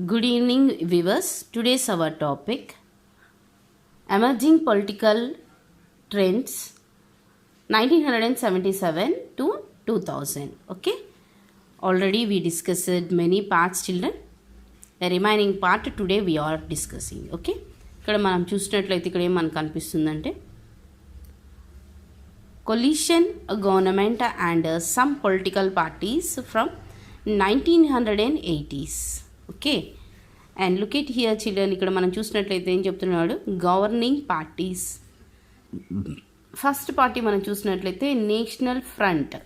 Good evening, viewers. Today's our topic emerging political trends 1977 to 2000. Okay, already we discussed many parts, children. The remaining part today we are discussing. Okay, ఇక్కడ మనం చూసినట్లయితే ఇక్కడ ఏం మనకు కనిపిస్తుందంటే coalition government and some political parties from 1980s. Okay, and look it here children. ఇక్కడ మనం చూసినట్లయితే ఏం చెప్తున్నాడు, గవర్నింగ్ పార్టీస్. ఫస్ట్ పార్టీ మనం చూసినట్లయితే నేషనల్ ఫ్రంట్.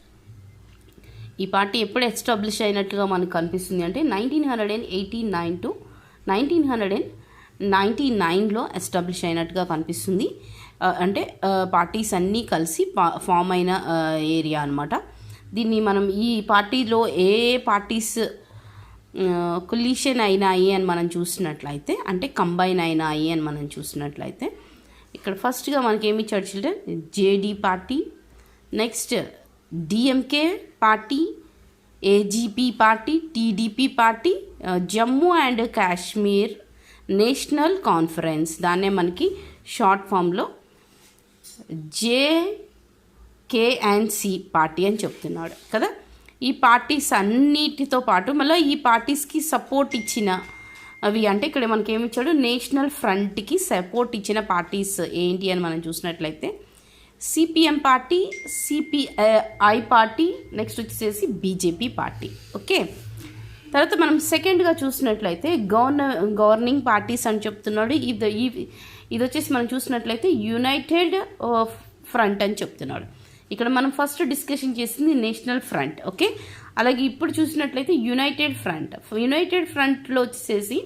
ఈ పార్టీ ఎప్పుడు ఎస్టాబ్లిష్ అయినట్లుగా మనకు కనిపిస్తుంది అంటే 1989 టు 1999లో ఎస్టాబ్లిష్ అయినట్టుగా కనిపిస్తుంది. అంటే పార్టీస్ అన్నీ కలిసి ఫామ్ అయిన ఏరియా అనమాట. దీన్ని మనం ఈ పార్టీలో ఏ పార్టీస్ కొలిషన్ అయినాయి అని మనం చూసినట్లయితే, అంటే కంబైన్ అయినాయి అని మనం చూసినట్లయితే, ఇక్కడ ఫస్ట్గా మనకి ఏమి ఇచ్చాడు children, JD party, next DMK party, AGP party, TDP party, Jammu and Kashmir national conference, దాన్నే మనకి షార్ట్ ఫామ్లో జేకేఎన్సి పార్టీ అని చెప్తున్నాడు కదా. ఈ పార్టీస్ అన్నిటితో పాటు మళ్ళీ ఈ పార్టీస్కి సపోర్ట్ ఇచ్చిన అవి అంటే ఇక్కడ మనకి ఏమి ఇచ్చాడు, నేషనల్ ఫ్రంట్కి సపోర్ట్ ఇచ్చిన పార్టీస్ ఏంటి అని మనం చూసినట్లయితే CPM party, CPI party, next వచ్చేసి బీజేపీ పార్టీ. ఓకే, తర్వాత మనం సెకండ్గా చూసినట్లయితే గవర్నింగ్ పార్టీస్ అని చెప్తున్నాడు. ఇది వచ్చేసి మనం చూసినట్లయితే యునైటెడ్ ఫ్రంట్ అని చెప్తున్నాడు. ఇక్కడ మనం ఫస్ట్ డిస్కషన్ చేసింది నేషనల్ ఫ్రంట్. ఓకే, అలాగే ఇప్పుడు చూసినట్లయితే యునైటెడ్ ఫ్రంట్లో వచ్చేసి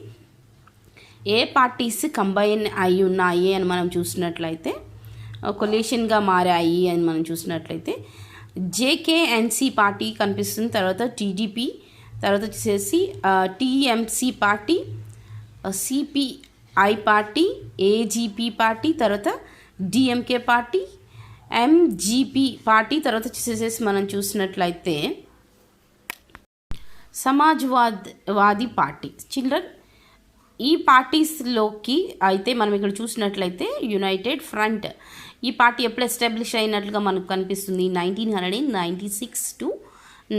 ఏ పార్టీస్ కంబైన్ అయి ఉన్నాయి అని మనం చూసినట్లయితే, కొలేషన్గా మారాయి అని మనం చూసినట్లయితే జేకేఎన్సి పార్టీ కనిపిస్తుంది, తర్వాత టీడీపీ, తర్వాత వచ్చేసి TMC party, CPI party, AGP party, తర్వాత డిఎంకే పార్టీ, ఎంజీపీ పార్టీ, తర్వాత వచ్చేసేసి మనం చూసినట్లయితే సమాజ్వాదీ పార్టీ. చిల్డ్రన్, ఈ పార్టీస్లోకి అయితే మనం ఇక్కడ చూసినట్లయితే యునైటెడ్ ఫ్రంట్ ఈ పార్టీ ఎప్పుడు ఎస్టాబ్లిష్ అయినట్లుగా మనకు కనిపిస్తుంది 1996 టు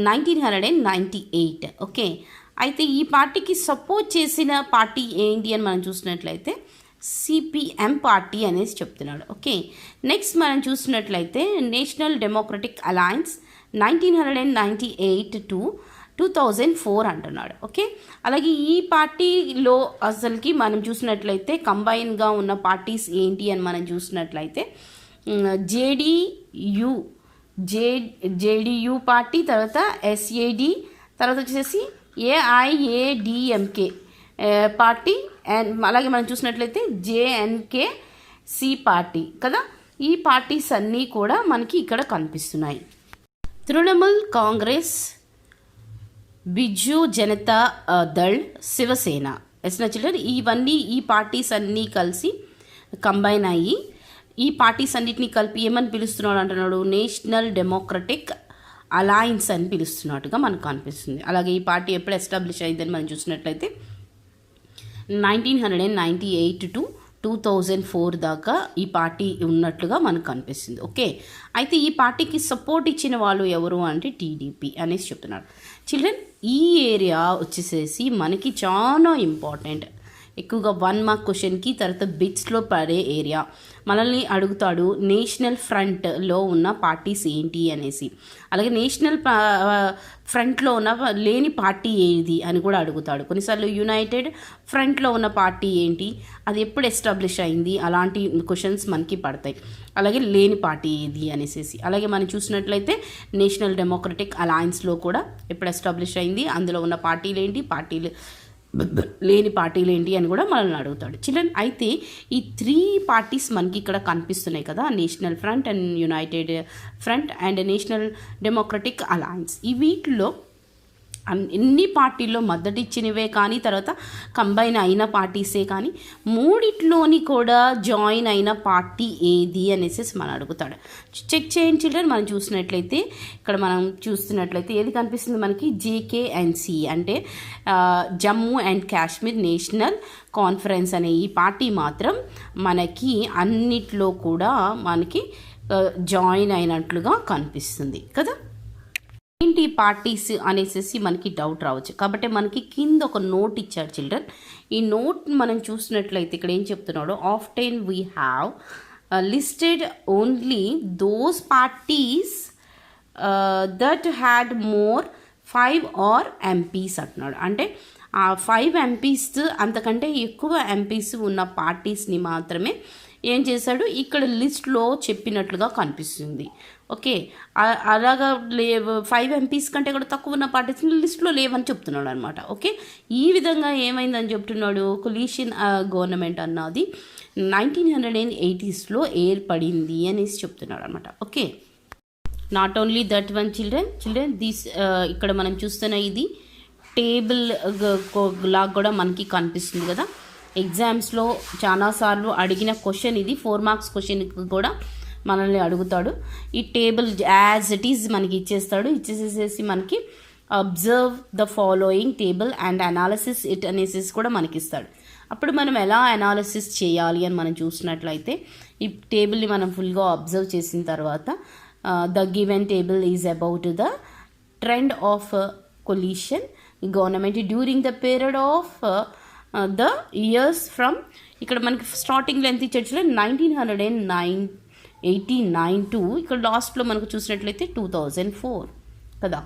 1998. ఓకే, అయితే ఈ పార్టీకి సపోర్ట్ చేసిన పార్టీ ఏంటి అని మనం చూసినట్లయితే సిపిఎం పార్టీ అనేసి చెప్తున్నాడు. ఓకే, నెక్స్ట్ మనం చూసినట్లయితే నేషనల్ డెమోక్రటిక్ అలయన్స్ 1998 టు 2004 అంటున్నాడు. ఓకే, అలాగే ఈ పార్టీలో అసలుకి మనం చూసినట్లయితే కంబైన్గా ఉన్న పార్టీస్ ఏంటి అని మనం చూసినట్లయితే జేడియు పార్టీ, తర్వాత ఎస్ఏడి, తర్వాత వచ్చేసి ఏఐఏడిఎంకే పార్టీ, అండ్ అలాగే మనం చూసినట్లయితే జేఎన్కేసి పార్టీ కదా. ఈ పార్టీస్ అన్నీ కూడా మనకి ఇక్కడ కనిపిస్తున్నాయి. తృణమూల్ కాంగ్రెస్, బిజు జనతా దళ్, శివసేన, చిల్డ్రన్, ఇవన్నీ ఈ పార్టీస్ అన్నీ కలిసి కంబైన్ అయ్యి ఈ పార్టీస్ అన్నిటినీ కలిపి ఏమని పిలుస్తున్నాడు అంటున్నాడు, నేషనల్ డెమోక్రటిక్ అలయన్స్ అని పిలుస్తున్నట్టుగా మనకు కనిపిస్తుంది. అలాగే ఈ పార్టీ ఎప్పుడు ఎస్టాబ్లిష్ అయిందని మనం చూసినట్లయితే 1998 టు 2004 దాకా ఈ పార్టీ ఉన్నట్లుగా మనకు కనిపిస్తుంది. ఓకే, అయితే ఈ పార్టీకి సపోర్ట్ ఇచ్చిన వాళ్ళు ఎవరు అంటే టీడీపీ అనేసి చెప్తున్నారు. చిల్డ్రన్, ఈ ఏరియా వచ్చేసేసి మనకి చాలా ఇంపార్టెంట్, ఎక్కువగా 1 మార్క్ క్వశ్చన్కి తర్వాత బిట్స్లో పడే ఏరియా. మనల్ని అడుగుతాడు నేషనల్ ఫ్రంట్లో ఉన్న పార్టీస్ ఏంటి అనేసి, అలాగే నేషనల్ ఫ్రంట్లో ఉన్న లేని పార్టీ ఏది అని కూడా అడుగుతాడు. కొన్నిసార్లు యునైటెడ్ ఫ్రంట్లో ఉన్న పార్టీ ఏంటి, అది ఎప్పుడు ఎస్టాబ్లిష్ అయింది, అలాంటి క్వశ్చన్స్ మనకి పడతాయి. అలాగే లేని పార్టీ ఏది అనేసి, అలాగే మనం చూసినట్లయితే నేషనల్ డెమోక్రటిక్ అలయన్స్లో కూడా ఎప్పుడు ఎస్టాబ్లిష్ అయింది, అందులో ఉన్న పార్టీలు ఏంటి, పార్టీలు లేని పార్టీలు ఏంటి అని కూడా మనల్ని అడుగుతాడు. చిల్డ్రన్, అయితే ఈ 3 పార్టీస్ మనకి ఇక్కడ కనిపిస్తున్నాయి కదా, national front and United front and national democratic alliance. ఈ వీటిలో ఎన్ని పార్టీల్లో మద్దతు ఇచ్చినవే కానీ తర్వాత కంబైన్ అయిన పార్టీసే కానీ మూడిట్లోని కూడా జాయిన్ అయిన పార్టీ ఏది అనేసి మనం అడుగుతాడు. చెక్ చేయండి చిల్డ్రన్. మనం చూసినట్లయితే ఇక్కడ మనం చూస్తున్నట్లయితే ఏది కనిపిస్తుంది మనకి, జేకేఎన్సీ అంటే Jammu and Kashmir national conference అనే ఈ పార్టీ మాత్రం మనకి అన్నిట్లో కూడా మనకి జాయిన్ అయినట్లుగా కనిపిస్తుంది కదా. ఏంటి పార్టీస్ అనేసి మనకి డౌట్ రావచ్చు కాబట్టి మనకి కింద ఒక నోట్ ఇచ్చాడు చిల్డ్రన్. ఈ నోట్ మనం చూసినట్లయితే ఇక్కడ ఏం చెప్తున్నాడు, often we have listed only those parties that had more 5 or MPs అంటున్నాడు. అంటే ఆ 5 ఎంపీస్ అంతకంటే ఎక్కువ ఎంపీస్ ఉన్న పార్టీస్ని మాత్రమే ఏం చేశాడు ఇక్కడ లిస్ట్లో చెప్పినట్లుగా కనిపిస్తుంది. ఓకే, అలాగా 5 ఎంపీస్ కంటే కూడా తక్కువ ఉన్న పార్టీస్ లిస్ట్లో లేవని చెప్తున్నాడు అనమాట. ఓకే, ఈ విధంగా ఏమైందని చెప్తున్నాడు, కొలీషన్ గవర్నమెంట్ అన్నది 1980s ఏర్పడింది అనేసి చెప్తున్నాడు అనమాట. Okay, not only that one children this ఇక్కడ మనం చూస్తున్న ఇది టేబుల్ లాగా కూడా మనకి కనిపిస్తుంది కదా. ఎగ్జామ్స్లో చాలాసార్లు అడిగిన క్వశ్చన్ ఇది, 4 మార్క్స్ క్వశ్చన్ కూడా మనల్ని అడుగుతాడు. ఈ టేబుల్ యాజ్ ఇట్ ఈజ్ మనకి ఇచ్చేసేసి మనకి observe the following table and analysis it అనేసి కూడా మనకి ఇస్తాడు. అప్పుడు మనం ఎలా అనాలిసిస్ చేయాలి అని మనం చూసినట్లయితే ఈ టేబుల్ని మనం ఫుల్గా అబ్జర్వ్ చేసిన తర్వాత the given table is about the trend of coalition government during the period of the years from ఇక్కడ మనకి స్టార్టింగ్లో ఎంత ఇచ్చాడు 1989 టు ఇక్కడ లాస్ట్లో మనకు చూసినట్లయితే 2004 కదా.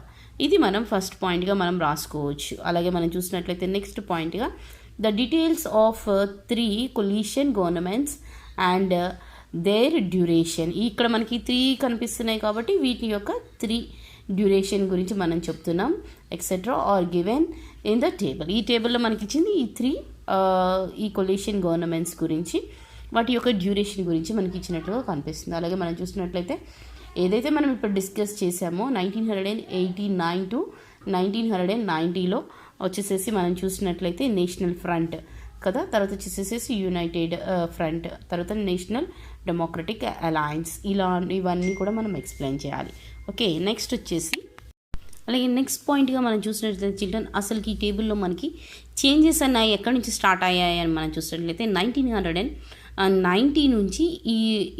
ఇది మనం ఫస్ట్ పాయింట్గా మనం రాసుకోవచ్చు. అలాగే మనం చూసినట్లయితే నెక్స్ట్ పాయింట్గా the details of 3 coalition governments and their duration. ఇక్కడ మనకి 3 కనిపిస్తున్నాయి కాబట్టి వీటి యొక్క 3 డ్యూరేషన్ గురించి మనం చెప్తున్నాం. Etcetera are given in the table. ఈ టేబుల్లో మనకి ఇచ్చింది ఈ 3 ఈ కొలీషన్ గవర్నమెంట్స్ గురించి, వాటి యొక్క డ్యూరేషన్ గురించి మనకి ఇచ్చినట్లుగా కనిపిస్తుంది. అలాగే మనం చూసినట్లయితే ఏదైతే మనం ఇప్పుడు డిస్కస్ చేసామో 1989 టు 1990లో వచ్చేసేసి మనం చూసినట్లయితే నేషనల్ ఫ్రంట్ కదా, తర్వాత వచ్చేసేసి యునైటెడ్ ఫ్రంట్, తర్వాత నేషనల్ డెమోక్రటిక్ అలయన్స్, ఇవన్నీ కూడా మనం ఎక్స్ప్లెయిన్ చేయాలి. ఓకే, నెక్స్ట్ వచ్చేసి అలాగే నెక్స్ట్ పాయింట్గా మనం చూసినట్లయితే చిల్డ్రన్ అసలుకి ఈ టేబుల్లో మనకి చేంజెస్ అన్నాయి ఎక్కడి నుంచి స్టార్ట్ అయ్యాయి అని మనం చూసినట్లయితే 1990 నుంచి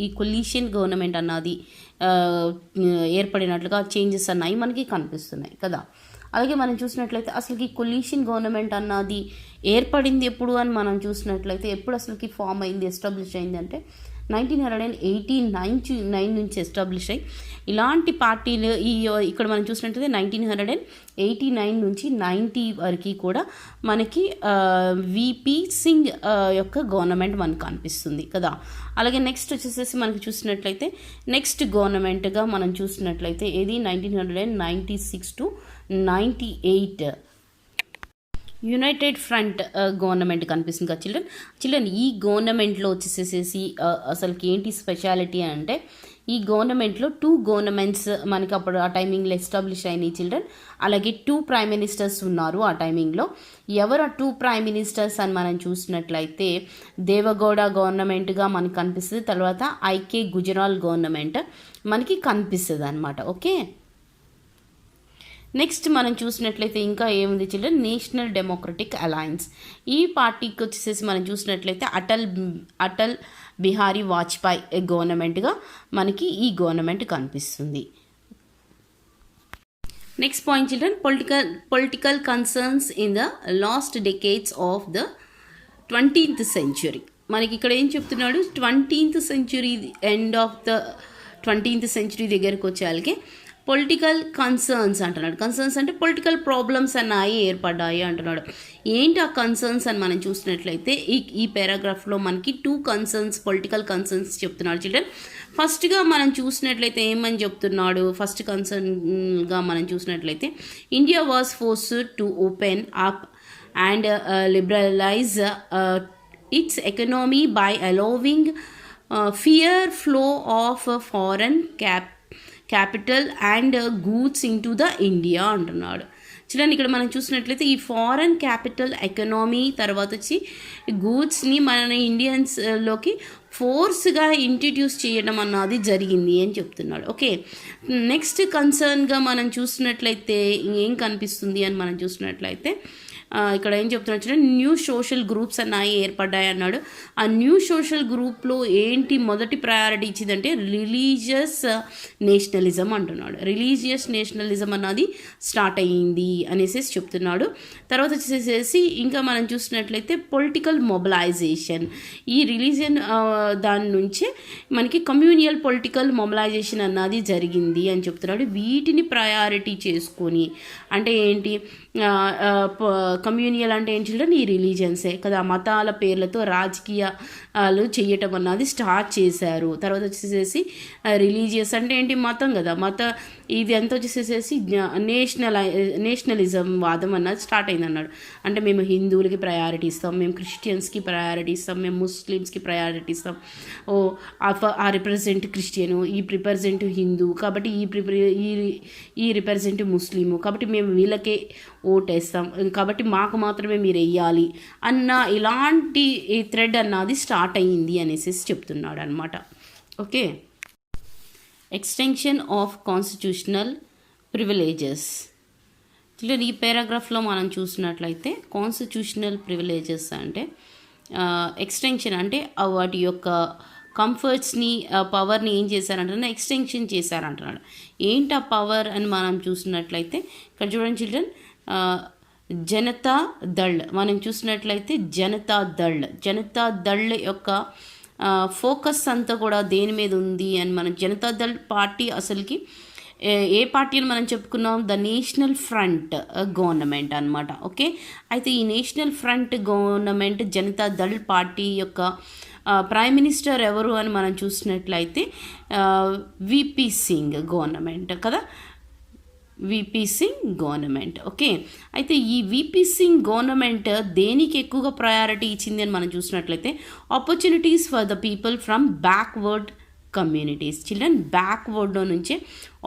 ఈ కొలీషన్ గవర్నమెంట్ అన్నది ఏర్పడినట్లుగా చేంజెస్ అన్నాయి మనకి కనిపిస్తున్నాయి కదా. అలాగే మనం చూసినట్లయితే అసలుకి కొలీషన్ గవర్నమెంట్ అన్నది ఏర్పడింది ఎప్పుడు అని మనం చూసినట్లయితే ఎప్పుడు అసలుకి ఫామ్ అయింది, ఎస్టాబ్లిష్ అయింది అంటే 1989 నుంచి ఎస్టాబ్లిష్ అయ్యి ఇలాంటి పార్టీలు ఇక్కడ మనం చూసినట్లయితే 1989 నుంచి 90 వరకు కూడా మనకి విపి సింగ్ యొక్క గవర్నమెంట్ మనకు కనిపిస్తుంది కదా. అలాగే నెక్స్ట్ వచ్చేసేసి మనకి చూసినట్లయితే నెక్స్ట్ గవర్నమెంట్గా మనం చూసినట్లయితే ఏది 1996 టు 98 యునైటెడ్ ఫ్రంట్ గవర్నమెంట్ కనిపిస్తుంది కదా చిల్డ్రన్. ఈ గవర్నమెంట్లో వచ్చేసేసి అసలుకి ఏంటి స్పెషాలిటీ అంటే ఈ గవర్నమెంట్లో 2 గవర్నమెంట్స్ మనకి అప్పుడు ఆ టైమింగ్లో ఎస్టాబ్లిష్ అయినాయి చిల్డ్రన్. అలాగే 2 ప్రైమ్ మినిస్టర్స్ ఉన్నారు ఆ టైమింగ్లో. ఎవరు ఆ 2 ప్రైమ్ మినిస్టర్స్ అని మనం చూసినట్లయితే దేవగౌడ గవర్నమెంట్గా మనకి కనిపిస్తుంది, తర్వాత ఐకే గుజరాల్ గవర్నమెంట్ మనకి కనిపిస్తుంది అనమాట. ఓకే, నెక్స్ట్ మనం చూసినట్లయితే ఇంకా ఏముంది చిల్డ్రన్, నేషనల్ డెమోక్రటిక్ అలయన్స్. ఈ పార్టీకి వచ్చేసి మనం చూసినట్లయితే అటల్ బిహారీ వాజ్పేయి గవర్నమెంట్గా మనకి ఈ గవర్నమెంట్ కనిపిస్తుంది. Next point children, political concerns in the last decades of the 20th century. మనకి ఇక్కడ ఏం చెప్తున్నాడు, 20th century end of the 20th century దగ్గరకు వచ్చేయాలకి పొలిటికల్ కన్సర్న్స్ అంటున్నాడు. కన్సర్న్స్ అంటే పొలిటికల్ ప్రాబ్లమ్స్ అన్నాయి ఏర్పడ్డాయి అంటున్నాడు. ఏంటి ఆ కన్సర్న్స్ అని మనం చూసినట్లయితే ఈ పారాగ్రాఫ్లో మనకి 2 కన్సర్న్స్ పొలిటికల్ కన్సర్న్స్ చెప్తున్నాడు చిల్డ్రన్. ఫస్ట్గా మనం చూసినట్లయితే ఏమని చెప్తున్నాడు, ఫస్ట్ కన్సర్న్గా మనం చూసినట్లయితే India was forced to open up and liberalise it's economy by allowing fear flow of foreign capital and goods in to the India అంటున్నాడు. చూడండి ఇక్కడ మనం చూసినట్లయితే ఈ ఫారెన్ క్యాపిటల్ ఎకనామీ తర్వాత వచ్చి గూడ్స్ని మన ఇండియన్స్లోకి ఫోర్స్గా ఇంట్రడ్యూస్ చేయడం అన్నది జరిగింది అని చెప్తున్నాడు. ఓకే, నెక్స్ట్ కన్సర్న్గా మనం చూసినట్లయితే ఏం కనిపిస్తుంది అని మనం చూసినట్లయితే ఇక్కడ ఏం చెప్తున్నాడు చూడండి, న్యూ సోషల్ గ్రూప్స్ అన్నాయి ఏర్పడ్డాయి అన్నాడు. ఆ న్యూ సోషల్ గ్రూప్లో ఏంటి మొదటి ప్రయారిటీ ఇచ్చిందంటే రిలీజియస్ నేషనలిజం అంటున్నాడు. రిలీజియస్ నేషనలిజం అన్నది స్టార్ట్ అయ్యింది అనేసి చెప్తున్నాడు. తర్వాత వచ్చేసేసి ఇంకా మనం చూసినట్లయితే పొలిటికల్ మొబిలైజేషన్, ఈ రిలీజియన్ దాని నుంచే మనకి కమ్యూనియల్ పొలిటికల్ మొబిలైజేషన్ అన్నది జరిగింది అని చెప్తున్నాడు. వీటిని ప్రయారిటీ చేసుకొని అంటే ఏంటి, కమ్యూనియల్ అంటే ఏం చిల్డ్రన్, ఈ రిలీజియన్సే కదా, మతాల పేర్లతో రాజకీయాలు చేయటం అన్నది స్టార్ట్ చేశారు. తర్వాత వచ్చేసేసి రిలీజియస్ అంటే ఏంటి, మతం కదా, ఇది ఎంత వచ్చేసేసి నేషనలిజం వాదం అన్నది స్టార్ట్ అయింది అన్నాడు. అంటే మేము హిందువులకి ప్రయారిటీ ఇస్తాం, మేము క్రిస్టియన్స్కి ప్రయారిటీ ఇస్తాం, మేము ముస్లిమ్స్కి ప్రయారిటీ ఇస్తాం, ఆ రిప్రజెంట్ క్రిస్టియను, ఈ రిప్రజెంట్ హిందూ, కాబట్టి ఈ రిప్రజెంట్ ముస్లిము, కాబట్టి మేము వీళ్ళకే ఓటేస్తాం, కాబట్టి మాకు మాత్రమే మీరు వెయ్యాలి అన్న ఇలాంటి థ్రెడ్ అన్నది స్టార్ట్ అయ్యింది అనేసి చెప్తున్నాడు అనమాట. Okay, extension of constitutional privileges. ఈ పారాగ్రాఫ్లో మనం చూసినట్లయితే కాన్స్టిట్యూషనల్ ప్రివిలేజెస్ అంటే ఎక్స్టెన్షన్ అంటే వాటి యొక్క కంఫర్ట్స్ని, పవర్ని ఏం చేశారంటున్నా ఎక్స్టెన్షన్ చేశారంటున్నాడు. ఏంటి ఆ పవర్ అని మనం చూసినట్లయితే ఇక్కడ చూడండి చిల్డ్రన్, జనతా దళ్ మనం చూసినట్లయితే జనతా దళ్ యొక్క ఫోకస్ అంతా కూడా దేని మీద ఉంది అని మనం జనతా దళ్ పార్టీ అసలుకి ఏ పార్టీ అని మనం చెప్పుకున్నాం, ద నేషనల్ ఫ్రంట్ గవర్నమెంట్ అనమాట. ఓకే, అయితే ఈ national front government Janata Dal party యొక్క ప్రైమ్ మినిస్టర్ ఎవరు అని మనం చూసినట్లయితే విపి సింగ్ గవర్నమెంట్ కదా, విపి సింగ్ గవర్నమెంట్. ఓకే, అయితే ఈ విపి సింగ్ గవర్నమెంట్ దేనికి ఎక్కువగా ప్రయారిటీ ఇచ్చింది అని మనం చూసినట్లయితే opportunities for the people from backward communities. Children బ్యాక్వర్డ్లో నుంచే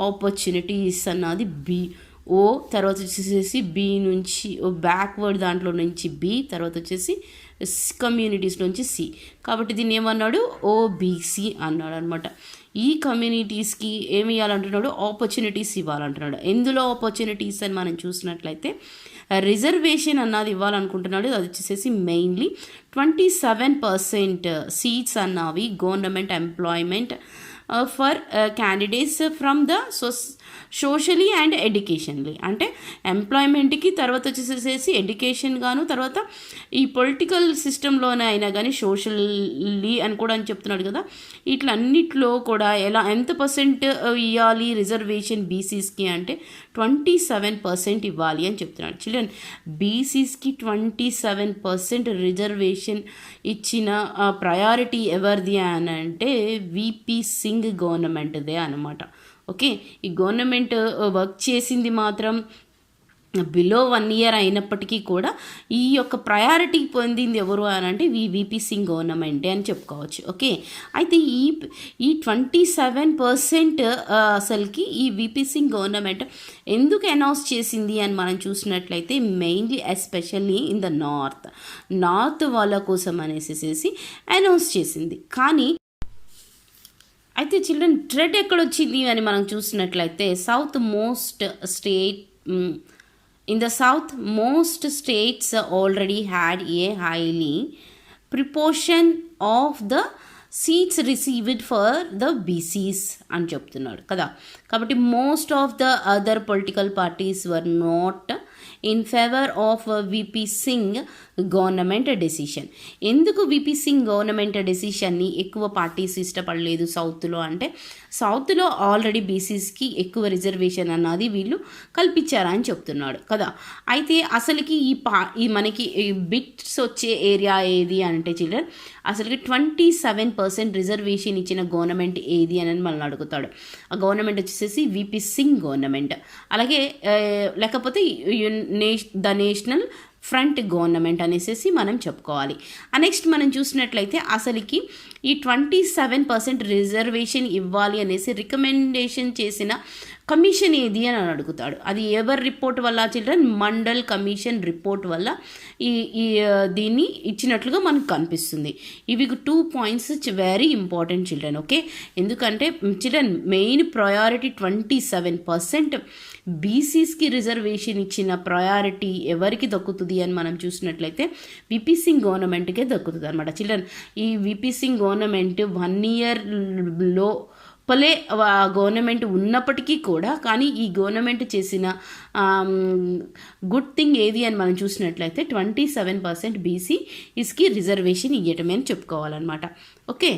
ఆపర్చునిటీస్ అన్నది తర్వాత వచ్చేసి బి నుంచి బ్యాక్వర్డ్ దాంట్లో నుంచి బి, తర్వాత వచ్చేసి కమ్యూనిటీస్ నుంచి సి, కాబట్టి దీన్ని ఏమన్నాడు, ఓబీసీ అన్నాడు అనమాట. ఈ కమ్యూనిటీస్కి ఏమి ఇవ్వాలంటున్నాడు, ఆపర్చునిటీస్ ఇవ్వాలంటున్నాడు. ఎందులో ఆపర్చునిటీస్ అని మనం చూసినట్లయితే రిజర్వేషన్ అన్నది ఇవ్వాలనుకుంటున్నాడు. అది వచ్చేసేసి మెయిన్లీ 27% సీట్స్ అన్నవి government employment for candidates from the socially and educationally, అంటే ఎంప్లాయ్మెంట్కి తర్వాత వచ్చేసేసి ఎడ్యుకేషన్ గాను తర్వాత ఈ పొలిటికల్ సిస్టంలోనే అయినా కానీ సోషల్లీ అని కూడా అని చెప్తున్నాడు కదా, ఇట్లన్నిట్లో కూడా ఎంత పర్సెంట్ ఇవ్వాలి రిజర్వేషన్ బీసీస్కి అంటే 27% ఇవ్వాలి అని చెప్తున్నాడు. చిల్డ్రన్ బీసీస్కి 27% రిజర్వేషన్ ఇచ్చిన ప్రయారిటీ ఎవరిది అని అంటే విపి సింగ్ గవర్నమెంట్దే అనమాట. ఓకే, ఈ గవర్నమెంట్ వర్క్ చేసింది మాత్రం బిలో 1 year అయినప్పటికీ కూడా ఈ యొక్క ప్రయారిటీ పొందింది ఎవరు అని అంటే విపి సింగ్ గవర్నమెంటే అని చెప్పుకోవచ్చు. ఓకే, అయితే ఈ 27% అసలుకి ఈ విపి సింగ్ గవర్నమెంట్ ఎందుకు అనౌన్స్ చేసింది అని మనం చూసినట్లయితే mainly especially in the north వాళ్ళ కోసం అనేసి అనౌన్స్ చేసింది. కానీ అయితే చిల్డ్రన్ థ్రెడ్ ఎక్కడొచ్చింది అని మనం చూసినట్లయితే in the south most states already had a highly proportion of the seats received for the BCs అని చెప్తున్నాడు కదా. కాబట్టి most of the other political parties were not in favour of VP Singh government decision. ఎందుకు VP Singh government డెసిషన్ని ఎక్కువ parties ఇష్టపడలేదు సౌత్లో అంటే సౌత్లో ఆల్రెడీ బీసీస్కి ఎక్కువ రిజర్వేషన్ అన్నది వీళ్ళు కల్పించారని చెప్తున్నాడు కదా. అయితే అసలుకి ఈ మనకి బిట్స్ వచ్చే ఏరియా ఏది అంటే చిల్డ్రన్ అసలుకి 27% రిజర్వేషన్ ఇచ్చిన గవర్నమెంట్ ఏది అని మనల్ని అడుగుతాడు. ఆ గవర్నమెంట్ వచ్చేసి విపి సింగ్ గవర్నమెంట్, అలాగే లేకపోతే ద నేషనల్ ఫ్రంట్ గవర్నమెంట్ అనేసి మనం చెప్పుకోవాలి. నెక్స్ట్ మనం చూసినట్లయితే అసలుకి ఈ 27% రిజర్వేషన్ ఇవ్వాలి అనేసి రికమెండేషన్ చేసిన కమిషన్ ఏది అని అడుగుతాడు. అది ఎవరి రిపోర్ట్ వల్ల చిల్డ్రన్? మండల్ కమిషన్ రిపోర్ట్ వల్ల ఈ ఈ దీన్ని ఇచ్చినట్లుగా మనకు కనిపిస్తుంది. ఇవి 2 points very important children. Okay, ఎందుకంటే చిల్డ్రన్ మెయిన్ ప్రయారిటీ 27% బీసీస్కి రిజర్వేషన్ ఇచ్చిన ప్రయారిటీ ఎవరికి దక్కుతుంది అని మనం చూసినట్లయితే విపి సింగ్ గవర్నమెంట్కే దక్కుతుంది అనమాట చిల్డ్రన్. ఈ విపి సింగ్ గవర్నమెంట్ 1 ఇయర్లో గవర్నమెంట్ ఉన్నప్పటికీ కూడా కానీ ఈ గవర్నమెంట్ చేసిన గుడ్ థింగ్ ఏది అని మనం చూసినట్లయితే 27% బీసీస్కి రిజర్వేషన్ ఇవ్వటమే అని చెప్పుకోవాలన్నమాట. ఓకే,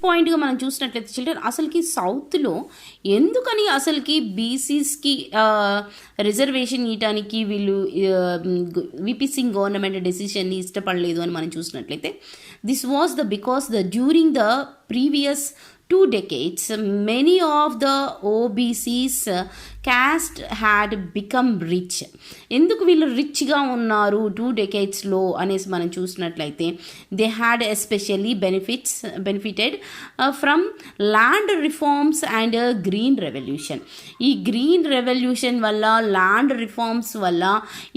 పాయింట్గా మనం చూసినట్లయితే చిల్డ్రన్ అసలుకి సౌత్లో ఎందుకని అసలుకి బీసీస్కి రిజర్వేషన్ ఇవ్వడానికి వీళ్ళు విపి సింగ్ గవర్నమెంట్ డెసిషన్ని ఇష్టపడలేదు అని మనం చూసినట్లయితే this was because during the previous 2 decades, many of the OBCs caste had become rich. ఎందుకు వీళ్ళు రిచ్గా ఉన్నారు 2 decadesలో అనేసి మనం చూసినట్లయితే they had especially benefited from land reforms and green revolution. ఈ గ్రీన్ రెవల్యూషన్ వల్ల, ల్యాండ్ రిఫార్మ్స్ వల్ల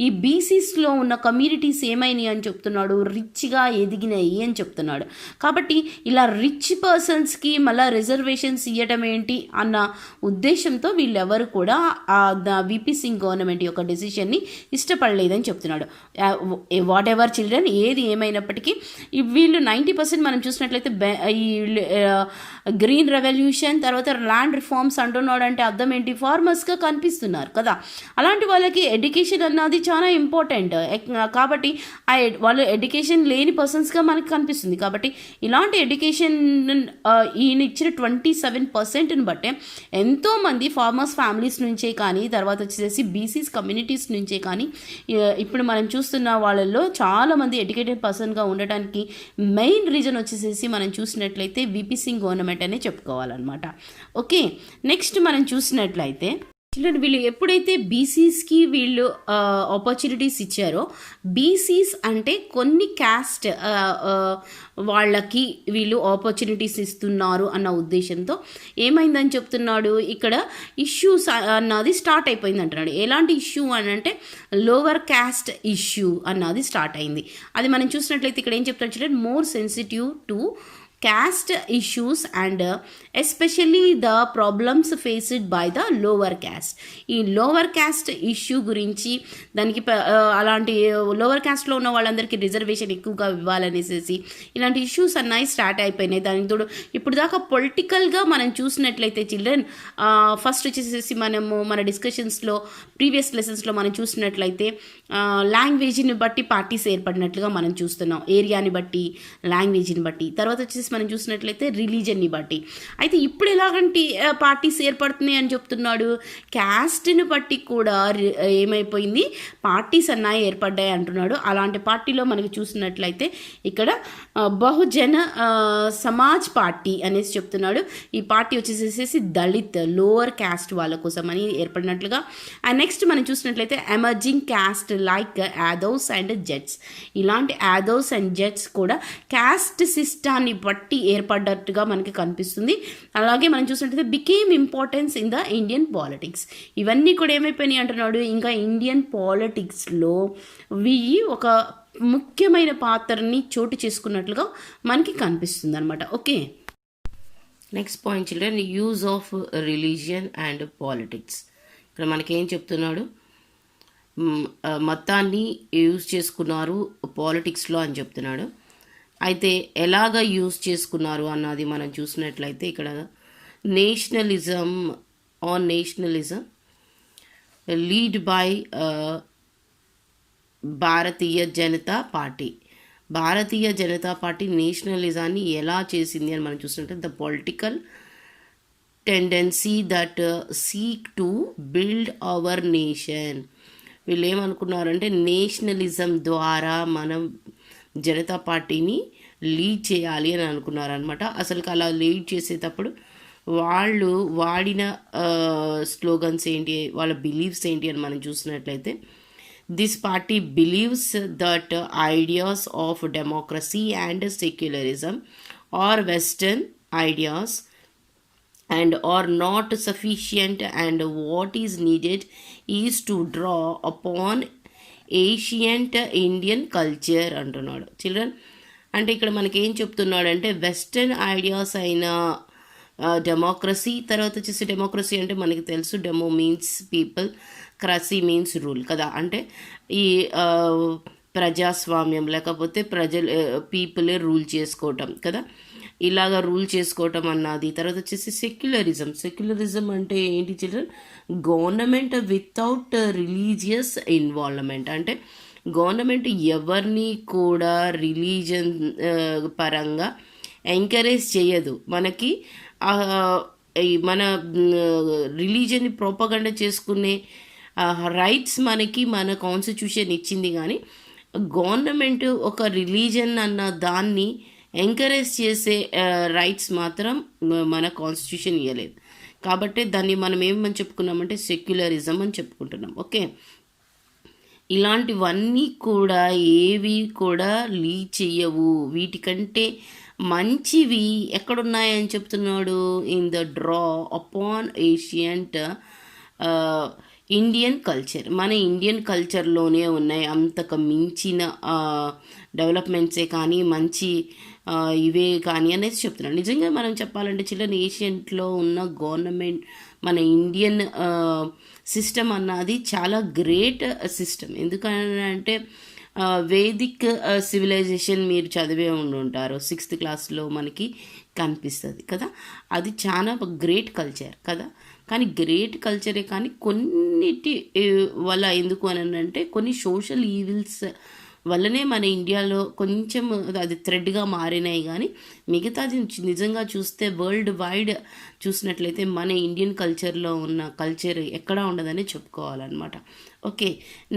ఈ బీసీస్లో ఉన్న కమ్యూనిటీస్ ఏమైనాయి అని చెప్తున్నాడు? రిచ్గా ఎదిగినాయి అని చెప్తున్నాడు. కాబట్టి ఇలా రిచ్ పర్సన్స్కి మళ్ళీ రిజర్వేషన్స్ ఇవ్వటం ఏంటి అన్న ఉద్దేశంతో వీళ్ళెవరు కూడా విపి సింగ్ గవర్నమెంట్ యొక్క డెసిషన్ని ఇష్టపడలేదని చెప్తున్నాడు. వాట్ ఎవర్ చిల్డ్రన్, ఏది ఏమైనప్పటికీ వీళ్ళు 90% మనం చూసినట్లయితే ఈ గ్రీన్ రెవల్యూషన్ తర్వాత ల్యాండ్ రిఫార్మ్స్ అంటున్నాడు అంటే అర్థం ఏంటి? ఫార్మర్స్గా కనిపిస్తున్నారు కదా. అలాంటి వాళ్ళకి ఎడ్యుకేషన్ అన్నది చాలా ఇంపార్టెంట్. కాబట్టి వాళ్ళు ఎడ్యుకేషన్ లేని పర్సన్స్గా మనకి కనిపిస్తుంది. కాబట్టి ఇలాంటి ఎడ్యుకేషన్ ఈయన ఇచ్చిన 27%ని బట్టే ఎంతోమంది ఫార్మర్స్ ఫ్యామిలీస్ నుంచే కానీ తర్వాత వచ్చేసి బీసీస్ కమ్యూనిటీస్ నుంచే కానీ ఇప్పుడు మనం చూస్తున్న వాళ్ళల్లో చాలామంది ఎడ్యుకేటెడ్ పర్సన్గా ఉండటానికి మెయిన్ రీజన్ వచ్చేసేసి మనం చూసినట్లయితే విపి సింగ్ గవర్నమెంట్ అనే చెప్పుకోవాలన్నమాట. ఓకే, నెక్స్ట్ మనం చూసినట్లయితే చిల్డ్రన్ వీళ్ళు ఎప్పుడైతే బీసీస్కి వీళ్ళు ఆపర్చునిటీస్ ఇచ్చారో, బీసీస్ అంటే కొన్ని క్యాస్ట్ వాళ్ళకి వీళ్ళు ఆపర్చునిటీస్ ఇస్తున్నారు అన్న ఉద్దేశంతో ఏమైందని చెప్తున్నాడు? ఇక్కడ ఇష్యూస్ అన్నది స్టార్ట్ అయిపోయింది అంటున్నాడు. ఎలాంటి ఇష్యూ అని అంటే లోవర్ క్యాస్ట్ ఇష్యూ అన్నది స్టార్ట్ అయింది. అది మనం చూసినట్లయితే ఇక్కడ ఏం చెప్తాడు children? More sensitive to caste issues and especially the problems faced by the lower caste. ఈ లోవర్ క్యాస్ట్ ఇష్యూ గురించి దానికి అలాంటి లోవర్ క్యాస్ట్లో ఉన్న వాళ్ళందరికీ రిజర్వేషన్ ఎక్కువగా ఇవ్వాలనేసి ఇలాంటి ఇష్యూస్ అన్నాయి స్టార్ట్ అయిపోయినాయి. దానికి తోడు ఇప్పుడు దాకా పొలిటికల్గా మనం చూసినట్లయితే చిల్డ్రన్ ఫస్ట్ వచ్చేసేసి మనము మన డిస్కషన్స్లో ప్రీవియస్ లెసన్స్లో మనం చూసినట్లయితే లాంగ్వేజ్ని బట్టి పార్టీస్ ఏర్పడినట్లుగా మనం చూస్తున్నాం. ఏరియాని బట్టి, లాంగ్వేజ్ని బట్టి. తర్వాత వచ్చేసి మనం చూసినట్లయితే రిలీజన్ని బట్టి. అయితే ఇప్పుడు ఎలాగంటే పార్టీస్ ఏర్పడుతున్నాయి అని చెప్తున్నాడు? క్యాస్ట్ని బట్టి కూడా ఏమైపోయింది? పార్టీస్ అన్నాయి ఏర్పడ్డాయి అంటున్నాడు. అలాంటి పార్టీలో మనకి చూసినట్లయితే ఇక్కడ బహుజన సమాజ్ పార్టీ అనేసి చెప్తున్నాడు. ఈ పార్టీ వచ్చేసేసి దళిత్ లోవర్ క్యాస్ట్ వాళ్ళ కోసం అని ఏర్పడినట్లుగా. అండ్ నెక్స్ట్ మనం చూసినట్లయితే emerging caste like Yadavs and jets. ఇలాంటి యాదవ్స్ అండ్ జెట్స్ కూడా క్యాస్ట్ సిస్టాన్ని బట్టి ఏర్పడ్డట్టుగా మనకి కనిపిస్తుంది. అలాగే మనం చూసినట్లయితే became importance in the Indian politics. ఇవన్నీ కూడా ఏమైపోయినాయి అంటున్నాడు? ఇంకా ఇండియన్ పాలిటిక్స్లో ఒక ముఖ్యమైన పాత్రని చోటు చేసుకున్నట్లుగా మనకి కనిపిస్తుంది అనమాట. Okay, next point children, use of religion and politics. ఇక్కడ మనకేం చెప్తున్నాడు? మతాన్ని యూజ్ చేసుకున్నారు పాలిటిక్స్లో అని చెప్తున్నాడు. అయితే ఎలాగ యూజ్ చేసుకున్నారు అన్నది మనం చూసినట్లయితే ఇక్కడ nationalism lead by Bharatiya Janata Party. Bharatiya Janata Party నేషనలిజాన్ని ఎలా చేసింది అని మనం చూసినట్లయితే the political tendency that seek to build our nation. వీళ్ళు ఏమనుకున్నారంటే నేషనలిజం ద్వారా మనం జనతా పార్టీని లీడ్ చేయాలి అని అనుకున్నారనమాట. అసలుకి అలా లీడ్ చేసేటప్పుడు వాళ్ళు వాడిన స్లోగన్స్ ఏంటి, వాళ్ళ బిలీవ్స్ ఏంటి అని మనం చూసినట్లయితే this party believes that ideas of democracy and secularism or western ideas and are not sufficient, and what is needed is to draw upon ancient Indian culture అంటున్నాడు. చిల్డ్రన్ అంటే ఇక్కడ మనకి ఏం చెప్తున్నాడంటే వెస్టర్న్ ఐడియాస్ అయిన డెమోక్రసీ, తర్వాత వచ్చేసి democracy అంటే మనకి తెలుసు, demo means people, cracy means rule కదా. అంటే ఈ ప్రజాస్వామ్యం లేకపోతే పీపులే రూల్ చేసుకోవటం కదా, ఇలాగ రూల్ చేసుకోవటం అన్నది. తర్వాత వచ్చేసి సెక్యులరిజం అంటే ఏంటి children? Government without religious involvement. అంటే గవర్నమెంట్ ఎవరిని కూడా రిలీజన్ పరంగా ఎంకరేజ్ చేయదు. మనకి మన రిలీజన్ని ప్రోపగండా చేసుకునే రైట్స్ మనకి మన కాన్స్టిట్యూషన్ ఇచ్చింది, కానీ గవర్నమెంట్ ఒక రిలీజన్ అన్న దాన్ని ఎంకరేజ్ చేసే రైట్స్ మాత్రం మన కాన్స్టిట్యూషన్ ఇవ్వలేదు. కాబట్టి దాన్ని మనం ఏమని చెప్పుకున్నామంటే సెక్యులరిజం అని చెప్పుకుంటున్నాం. ఓకే, ఇలాంటివన్నీ కూడా ఏవి కూడా లీడ్ చెయ్యవు. వీటికంటే మంచివి ఎక్కడున్నాయని చెప్తున్నాడు? In the draw upon ancient Indian culture. మన ఇండియన్ కల్చర్లోనే ఉన్నాయి. అంతకు మించిన డెవలప్మెంట్సే కానీ మంచి ఇవే కానీ అనేసి చెప్తున్నాడు. నిజంగా మనం చెప్పాలంటే చిల్డ్రన్, ఏషియంట్లో ఉన్న గవర్నమెంట్ మన ఇండియన్ సిస్టమ్ అన్నది చాలా గ్రేట్ సిస్టమ్. ఎందుకంటే వేదిక్ సివిలైజేషన్ మీరు చదివే ఉంటారు, 6th క్లాస్లో మనకి కనిపిస్తుంది కదా. అది చాలా గ్రేట్ కల్చర్ కదా. కానీ గ్రేట్ కల్చరే, కానీ కొన్నిటి వల్ల ఎందుకు అని అంటే కొన్ని సోషల్ ఈవిల్స్ వల్లనే మన ఇండియాలో కొంచెం అది థ్రెడ్గా మారినాయి. కానీ మిగతాది నిజంగా చూస్తే వరల్డ్ వైడ్ చూసినట్లయితే మన ఇండియన్ కల్చర్లో ఉన్న కల్చర్ ఎక్కడా ఉండదని చెప్పుకోవాలన్నమాట. ఓకే,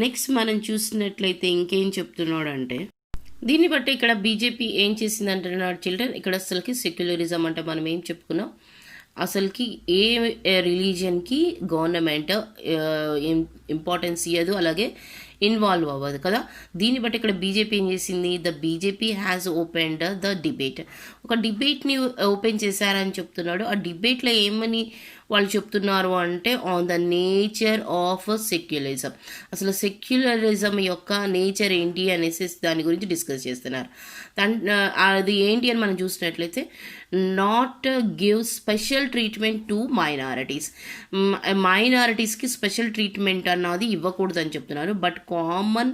నెక్స్ట్ మనం చూసినట్లయితే ఇంకేం చెప్తున్నాడు అంటే, దీన్ని బట్టి ఇక్కడ బీజేపీ ఏం చేసింది అంటున్నాడు చిల్డ్రన్. ఇక్కడ అసలుకి సెక్యులరిజం అంటే మనం ఏం చెప్పుకున్నాం, అసలుకి ఏ రిలీజియన్కి గవర్నమెంట్ ఇంపార్టెన్స్ ఇవ్వదు, అలాగే ఇన్వాల్వ్ అవ్వదు కదా. దీన్ని బట్టి ఇక్కడ బీజేపీ ఏం చేసింది? The BJP has opened the debate. ఒక డిబేట్ని ఓపెన్ చేశారని చెప్తున్నాడు. ఆ డిబేట్లో ఏమని వాళ్ళు చెప్తున్నారు అంటే on the nature of secularism. అసలు సెక్యులరిజం యొక్క నేచర్ ఏంటి అనేసి దాని గురించి డిస్కస్ చేస్తున్నారు. అది ఏంటి అని మనం చూసినట్లయితే, not give special treatment to మైనారిటీస్కి స్పెషల్ ట్రీట్మెంట్ అన్నది ఇవ్వకూడదు అని చెప్తున్నారు. But common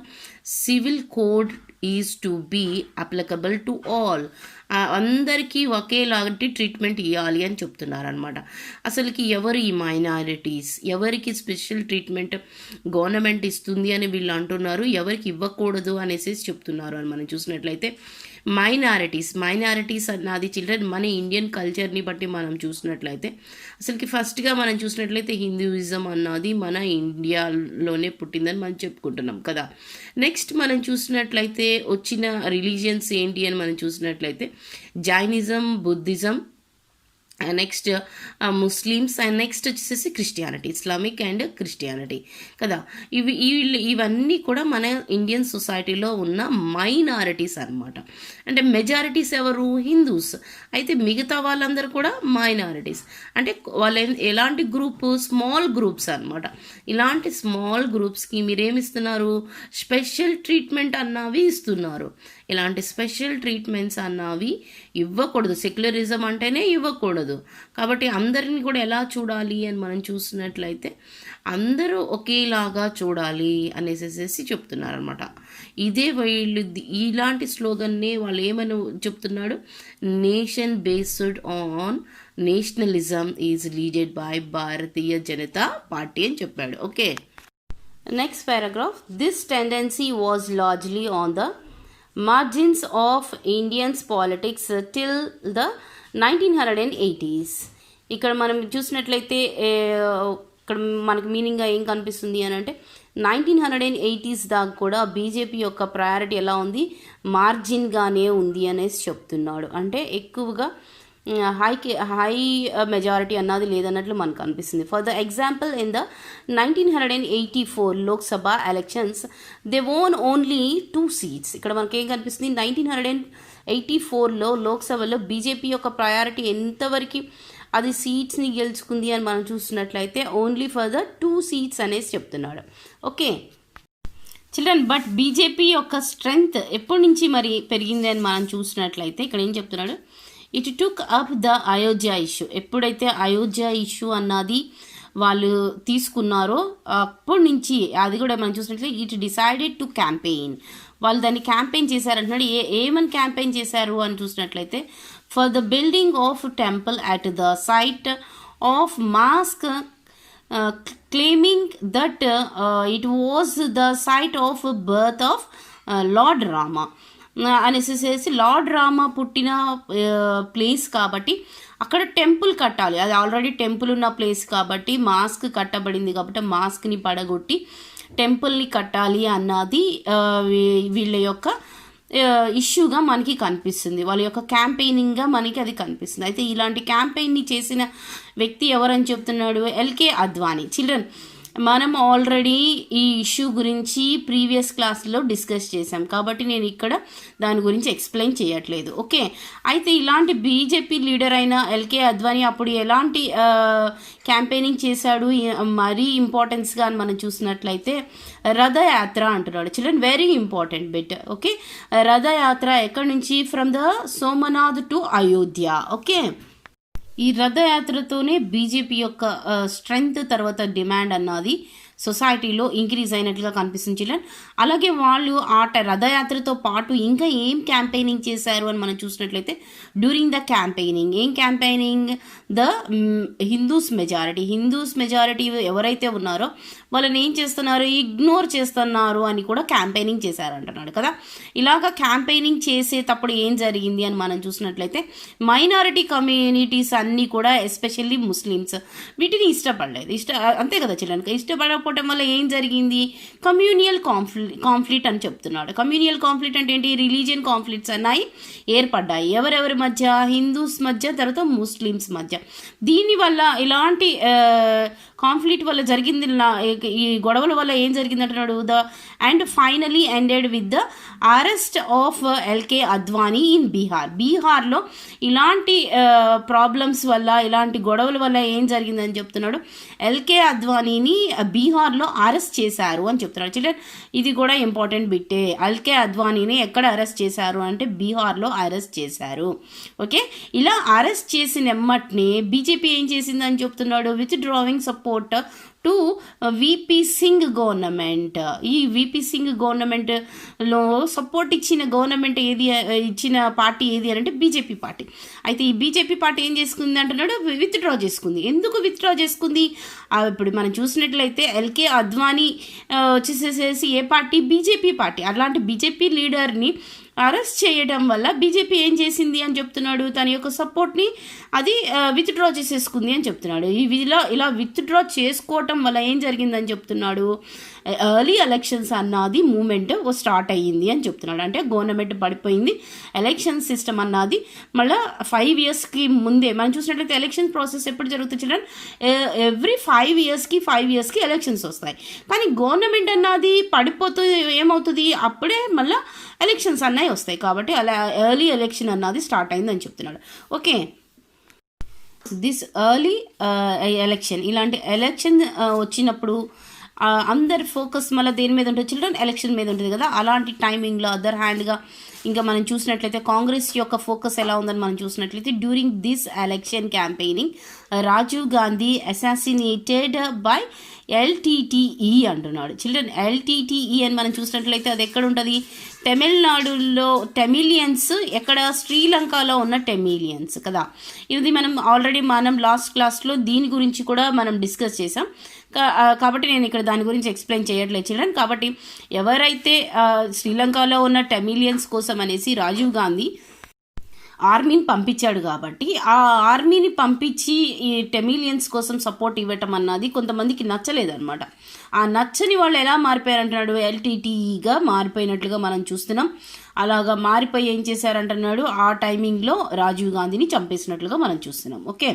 civil code is to be applicable to all. అందరికీ ఒకేలాంటి ట్రీట్మెంట్ ఇవ్వాలి అని చెప్తున్నారు అనమాట. అసలుకి ఎవరు ఈ మైనారిటీస్, ఎవరికి స్పెషల్ ట్రీట్మెంట్ గవర్నమెంట్ ఇస్తుంది అని వీళ్ళు అంటున్నారు, ఎవరికి ఇవ్వకూడదు అనేసి చెప్తున్నారు అని మనం చూసినట్లయితే, మైనారిటీస్ అన్నది చిల్డ్రన్ మన ఇండియన్ కల్చర్ని బట్టి మనం చూసినట్లయితే, అసలుకి ఫస్ట్గా మనం చూసినట్లయితే హిందూయిజం అన్నది మన ఇండియాలోనే పుట్టిందని మనం చెప్పుకుంటున్నాం కదా. నెక్స్ట్ మనం చూసినట్లయితే వచ్చిన రిలీజియన్స్ ఏంటి అని మనం చూసినట్లయితే Jainism, Buddhism, next Muslims, and next వచ్చేసి క్రిస్టియానిటీ, ఇస్లామిక్ అండ్ క్రిస్టియానిటీ కదా. ఇవన్నీ కూడా మన ఇండియన్ సొసైటీలో ఉన్న మైనారిటీస్ అనమాట. అంటే మెజారిటీస్ ఎవరు? హిందూస్. అయితే మిగతా వాళ్ళందరూ కూడా మైనారిటీస్. అంటే వాళ్ళు ఎలాంటి గ్రూప్? స్మాల్ గ్రూప్స్ అనమాట. ఇలాంటి స్మాల్ గ్రూప్స్కి మీరేమిస్తున్నారు? స్పెషల్ ట్రీట్మెంట్ అన్నవి ఇస్తున్నారు. ఇలాంటి స్పెషల్ ట్రీట్మెంట్స్ అన్నవి ఇవ్వకూడదు. సెక్యులరిజం అంటేనే ఇవ్వకూడదు. కాబట్టి అందరిని కూడా ఎలా చూడాలి అని మనం చూసినట్లయితే అందరూ ఒకేలాగా చూడాలి అనేసి చెప్తున్నారు అనమాట. ఇదే వీళ్ళు ఇలాంటి స్లోగన్నే వాళ్ళు ఏమని చెప్తున్నాడు? Nation based on nationalism is లీడెడ్ by Bharatiya Janata party అని చెప్పాడు. Okay, next paragraph. This tendency was largely on the margins of Indians politics till the 1980s. ఇక్కడ మనం చూసినట్లయితే ఇక్కడ మనకి మీనింగ్గా ఏం కనిపిస్తుంది అని అంటే 1980s దాకా కూడా బీజేపీ యొక్క ప్రయారిటీ ఎలా ఉంది? మార్జిన్గానే ఉంది అనేసి చెప్తున్నాడు. అంటే ఎక్కువగా హై మెజారిటీ అన్నది లేదన్నట్లు మనకు అనిపిస్తుంది. For the example, in the 1984 Lok Sabha elections they own only 2 seats. ఇక్కడ మనకి ఏం కనిపిస్తుంది? 1984లో లోక్సభలో బీజేపీ యొక్క ప్రయారిటీ ఎంతవరకు అది సీట్స్ని గెలుచుకుంది అని మనం చూస్తున్నట్లయితే ఓన్లీ ఫర్ ద 2 seats అనేసి చెప్తున్నాడు. ఓకే చిల్డ్రన్, బట్ బీజేపీ యొక్క స్ట్రెంగ్త్ ఎప్పటి నుంచి మరి పెరిగింది అని మనం చూసినట్లయితే ఇక్కడ ఏం చెప్తున్నాడు, it took up the Ayodhya issue. ఎప్పుడైతే అయోధ్య ఇష్యూ అన్నది వాళ్ళు తీసుకున్నారో అప్పటి నుంచి అది కూడా మనం చూసినట్లయితే ఇట్ డిసైడెడ్ టు క్యాంపెయిన్. వాళ్ళు దాన్ని క్యాంపెయిన్ చేశారంటున్నాడు. ఏమని క్యాంపెయిన్ చేశారు అని చూసినట్లయితే for the building of temple at the site of mosque claiming that it was the site of birth of Lord Rama అనేసి, లార్డ్ రామ పుట్టిన ప్లేస్ కాబట్టి అక్కడ టెంపుల్ కట్టాలి. అది ఆల్రెడీ టెంపుల్ ఉన్న ప్లేస్ కాబట్టి మాస్క్ కట్టబడింది కాబట్టి మాస్క్ని పడగొట్టి టెంపుల్ని కట్టాలి అన్నది వీళ్ళ యొక్క ఇష్యూగా మనకి కనిపిస్తుంది, వాళ్ళ యొక్క క్యాంపెయినింగ్గా మనకి అది కనిపిస్తుంది. అయితే ఇలాంటి క్యాంపెయిన్ని చేసిన వ్యక్తి ఎవరని చెప్తున్నాడు, ఎల్కే అద్వానీ. చిల్డ్రన్, మనం ఆల్రెడీ ఈ ఇష్యూ గురించి ప్రీవియస్ క్లాస్లో డిస్కస్ చేసాం కాబట్టి నేను ఇక్కడ దాని గురించి ఎక్స్ప్లెయిన్ చేయట్లేదు. ఓకే, అయితే ఇలాంటి బీజేపీ లీడర్ అయిన ఎల్కే అద్వానీ అప్పుడు ఎలాంటి క్యాంపెయినింగ్ చేశాడు, మరీ ఇంపార్టెన్స్గా అని మనం చూసినట్లయితే రథయాత్ర అంటున్నాడు. Children, very important bit. Okay, Rath Yatra ఎక్కడి నుంచి, from the Somnath to Ayodhya. Okay, ఈ రథయాత్రతోనే బీజేపీ యొక్క స్ట్రెంగ్త్ తర్వాత డిమాండ్ అన్నది సొసైటీలో ఇంక్రీజ్ అయినట్లుగా కనిపిస్తుంది చిల్డ్రన్. అలాగే వాళ్ళు రథయాత్రతో పాటు ఇంకా ఏం క్యాంపెయినింగ్ చేశారు అని మనం చూసినట్లయితే డ్యూరింగ్ ద క్యాంపెయినింగ్, ఏం క్యాంపెయినింగ్, ద హిందూస్ మెజారిటీ ఎవరైతే ఉన్నారో వాళ్ళని ఏం చేస్తున్నారు, ఇగ్నోర్ చేస్తున్నారు అని కూడా క్యాంపెయినింగ్ చేశారంటున్నాడు కదా. ఇలాగ క్యాంపెయినింగ్ చేసేటప్పుడు ఏం జరిగింది అని మనం చూసినట్లయితే మైనారిటీ కమ్యూనిటీస్ అన్నీ కూడా ఎస్పెషల్లీ ముస్లిమ్స్ వీటిని ఇష్టపడలేదు. అంతే కదా చిల్డ్రన్, ఇష్టపడకపోవటం వల్ల ఏం జరిగింది, కమ్యూనియల్ కాన్ఫ్లిక్ట్ అని చెప్తున్నాడు. కమ్యూనియల్ కాన్ఫ్లిక్ట్ అంటే ఏంటి, రిలీజియన్ కాన్ఫ్లిక్ట్స్ అన్నాయి ఏర్పడ్డాయి. ఎవరెవరి మధ్య, హిందూస్ మధ్య, తర్వాత ముస్లిమ్స్ మధ్య. దీనివల్ల ఇలాంటి కాన్ఫ్లిక్ట్ వల్ల జరిగింది, ఈ గొడవల వల్ల ఏం జరిగింది అంటున్నాడు, and finally ended with the arrest of LK Advani in బీహార్లో ఇలాంటి ప్రాబ్లమ్స్ వల్ల, ఇలాంటి గొడవల వల్ల ఏం జరిగిందని చెప్తున్నాడు, ఎల్కే అద్వానీని బీహార్లో అరెస్ట్ చేశారు అని చెప్తున్నాడు. చిల్డ్రన్, ఇది కూడా ఇంపార్టెంట్ బిట్టే. ఎల్కే అద్వానీని ఎక్కడ అరెస్ట్ చేశారు అంటే బీహార్లో అరెస్ట్ చేశారు. ఓకే, ఇలా అరెస్ట్ చేసిన ఎమ్మటినే బీజేపీ ఏం చేసిందని చెప్తున్నాడు, withdrawing support to VP Singh government. ఈ విపి సింగ్ గవర్నమెంట్లో సపోర్ట్ ఇచ్చిన గవర్నమెంట్ ఇచ్చిన పార్టీ ఏది అని అంటే బీజేపీ పార్టీ. అయితే ఈ బీజేపీ పార్టీ ఏం చేసుకుంది అంటున్నాడు, విత్డ్రా చేసుకుంది. ఎందుకు విత్డ్రా చేసుకుంది, ఇప్పుడు మనం చూసినట్లయితే ఎల్కే అద్వానీ వచ్చేసేసి ఏ పార్టీ, బీజేపీ పార్టీ. అలాంటి బీజేపీ లీడర్ని అరెస్ట్ చేయడం వల్ల బీజేపీ ఏం చేసింది అని చెప్తున్నాడు, తన యొక్క సపోర్ట్ని అది విత్డ్రా చేసేసుకుంది అని చెప్తున్నాడు. ఇలా విత్డ్రా చేసుకోవటం వల్ల ఏం జరిగిందని చెప్తున్నాడు, ఎర్లీ ఎలక్షన్స్ అన్నది మూమెంట్ స్టార్ట్ అయ్యింది అని చెప్తున్నాడు. అంటే గవర్నమెంట్ పడిపోయింది, ఎలక్షన్ సిస్టమ్ అన్నది మళ్ళీ 5 yearsకి ముందే మనం చూసినట్లయితే ఎలక్షన్ ప్రాసెస్ ఎప్పుడు జరుగుతుంది చిల్డ్రన్, ఎవ్రీ 5 yearsకి ఎలక్షన్స్ వస్తాయి. కానీ గవర్నమెంట్ అన్నది పడిపోతూ ఏమవుతుంది, అప్పుడే మళ్ళీ ఎలక్షన్స్ అన్నవి వస్తాయి. కాబట్టి అలా ఎర్లీ ఎలక్షన్ అన్నది స్టార్ట్ అయిందని చెప్తున్నాడు. ఓకే, దిస్ ఎర్లీ ఎలక్షన్, ఇలాంటి ఎలక్షన్ వచ్చినప్పుడు అందరి ఫోకస్ మళ్ళీ దేని మీద ఉంటుంది చిల్డ్రన్, ఎలక్షన్ మీద ఉంటుంది కదా. అలాంటి టైమింగ్లో అదర్ హ్యాండ్గా ఇంకా మనం చూసినట్లయితే కాంగ్రెస్ యొక్క ఫోకస్ ఎలా ఉందని మనం చూసినట్లయితే during this election campaigning Rajiv Gandhi assassinated by LTTE అంటున్నాడు. చిల్డ్రన్, ఎల్టీటీఈ అని మనం చూసినట్లయితే అది ఎక్కడ ఉంటుంది, తమిళనాడులో టెమిలియన్స్, ఎక్కడ శ్రీలంకలో ఉన్న టెమిలియన్స్ కదా. ఇది మనం లాస్ట్ క్లాస్లో దీని గురించి కూడా మనం డిస్కస్ చేసాం కాబట్టి నేను ఇక్కడ దాని గురించి ఎక్స్ప్లెయిన్ చేయట్లేదు చిల్డ్రన్. కాబట్టి ఎవరైతే శ్రీలంకలో ఉన్న టెమిలియన్స్ కోసం అనేసి రాజీవ్ గాంధీ ఆర్మీని పంపించాడు కాబట్టి ఆ ఆర్మీని పంపించి ఈ టెమిలియన్స్ కోసం సపోర్ట్ ఇవ్వటం అన్నది కొంతమందికి నచ్చలేదన్నమాట. ఆ నచ్చని వాళ్ళు ఎలా మారిపోయారంటున్నాడు, ఎల్టీటీఈగా మారిపోయినట్లుగా మనం చూస్తున్నాం. అలాగా మారిపోయి ఏం చేశారంటున్నాడు, ఆ టైమింగ్లో రాజీవ్ గాంధీని చంపేసినట్లుగా మనం చూస్తున్నాం. ఓకే,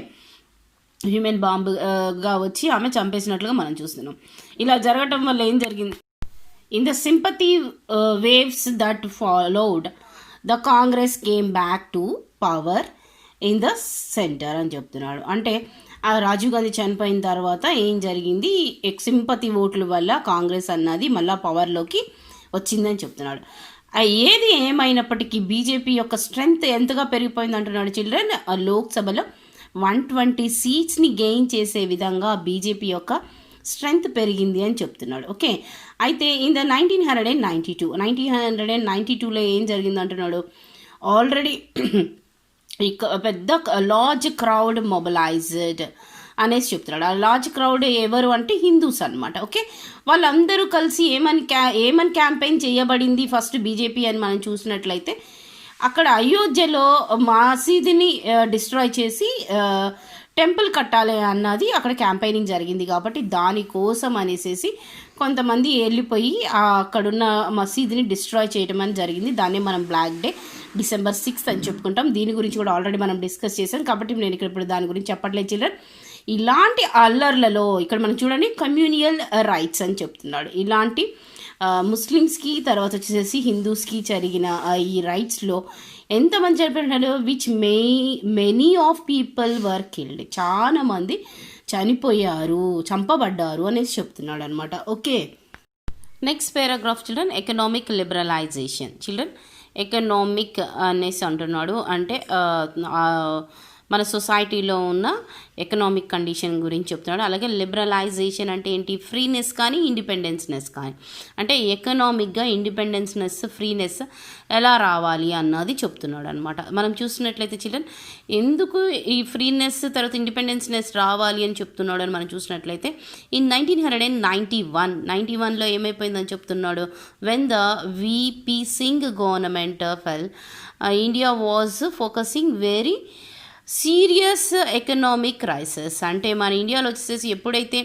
హ్యూమన్ బాంబుగా వచ్చి ఆమె చంపేసినట్లుగా మనం చూస్తున్నాం. ఇలా జరగటం వల్ల ఏం జరిగింది, in the sympathy waves that followed the Congress came back to power in the centre అని చెప్తున్నాడు. అంటే ఆ రాజీవ్ గాంధీ చనిపోయిన తర్వాత ఏం జరిగింది, సింపతి ఓట్ల వల్ల కాంగ్రెస్ అన్నది మళ్ళీ పవర్లోకి వచ్చిందని చెప్తున్నాడు. ఏది ఏమైనప్పటికీ బీజేపీ యొక్క స్ట్రెంగ్త్ ఎంతగా పెరిగిపోయింది అంటున్నాడు చిల్డ్రన్. లోక్సభలో 120 సీట్స్ని గెయిన్ చేసే విధంగా బీజేపీ యొక్క స్ట్రెంగ్త్ పెరిగింది అని చెప్తున్నాడు. ఓకే, అయితే ఇన్ ద 1992లో ఏం జరిగింది అంటున్నాడు. ఆల్రెడీ పెద్ద లార్జ్ క్రౌడ్ మొబిలైజ్డ్ అనేసి చెప్తున్నాడు. ఆ లార్జ్ క్రౌడ్ ఎవరు అంటే హిందూస్ అనమాట. ఓకే, వాళ్ళందరూ కలిసి ఏమని క్యాంపెయిన్ చేయబడింది ఫస్ట్ బీజేపీ అని మనం చూసినట్లయితే, అక్కడ అయోధ్యలో మసీదుని డిస్ట్రాయ్ చేసి టెంపుల్ కట్టాలి అన్నది అక్కడ క్యాంపెయినింగ్ జరిగింది. కాబట్టి దానికోసం అనేసి కొంతమంది వెళ్ళిపోయి అక్కడున్న మసీదుని డిస్ట్రాయ్ చేయడం అని జరిగింది. దాన్నే మనం బ్లాక్ డే December 6th అని చెప్పుకుంటాం. దీని గురించి కూడా ఆల్రెడీ మనం డిస్కస్ చేసాం, కాబట్టి నేను ఇక్కడ ఇప్పుడు దాని గురించి చెప్పట్లేదు చిల్డ్రన్. ఇలాంటి అల్లర్లలో ఇక్కడ మనం చూడండి కమ్యూనియల్ రైట్స్ అని చెప్తున్నాడు. ఇలాంటి ముస్లిమ్స్కి తర్వాత వచ్చేసి హిందూస్కి జరిగిన ఈ రైట్స్లో ఎంతమంది చనిపోయినారు, which many of people were killed, చాలా మంది చనిపోయారు, చంపబడ్డారు అనేసి చెప్తున్నాడు అనమాట. Okay, next paragraph children, economic liberalisation. Children economic అనేసి అంటున్నాడు. అంటే మన సొసైటీలో ఉన్న ఎకనామిక్ కండిషన్ గురించి చెప్తున్నాడు. అలాగే లిబరలైజేషన్ అంటే ఏంటి, ఫ్రీనెస్ కానీ ఇండిపెండెన్స్నెస్ కానీ, అంటే ఎకనామిక్గా ఇండిపెండెన్స్నెస్ ఫ్రీనెస్ ఎలా రావాలి అన్నది చెప్తున్నాడు అనమాట. మనం చూసినట్లయితే చిల్డ్రన్ ఎందుకు ఈ ఫ్రీనెస్ తర్వాత ఇండిపెండెన్స్నెస్ రావాలి అని చెప్తున్నాడు అని మనం చూసినట్లయితే ఇన్ 1991లో ఏమైపోయిందని చెప్తున్నాడు. When the VP Singh government fell, India was focusing very serious economic crisis. అంటే మన ఇండియాలో వచ్చేసి ఎప్పుడైతే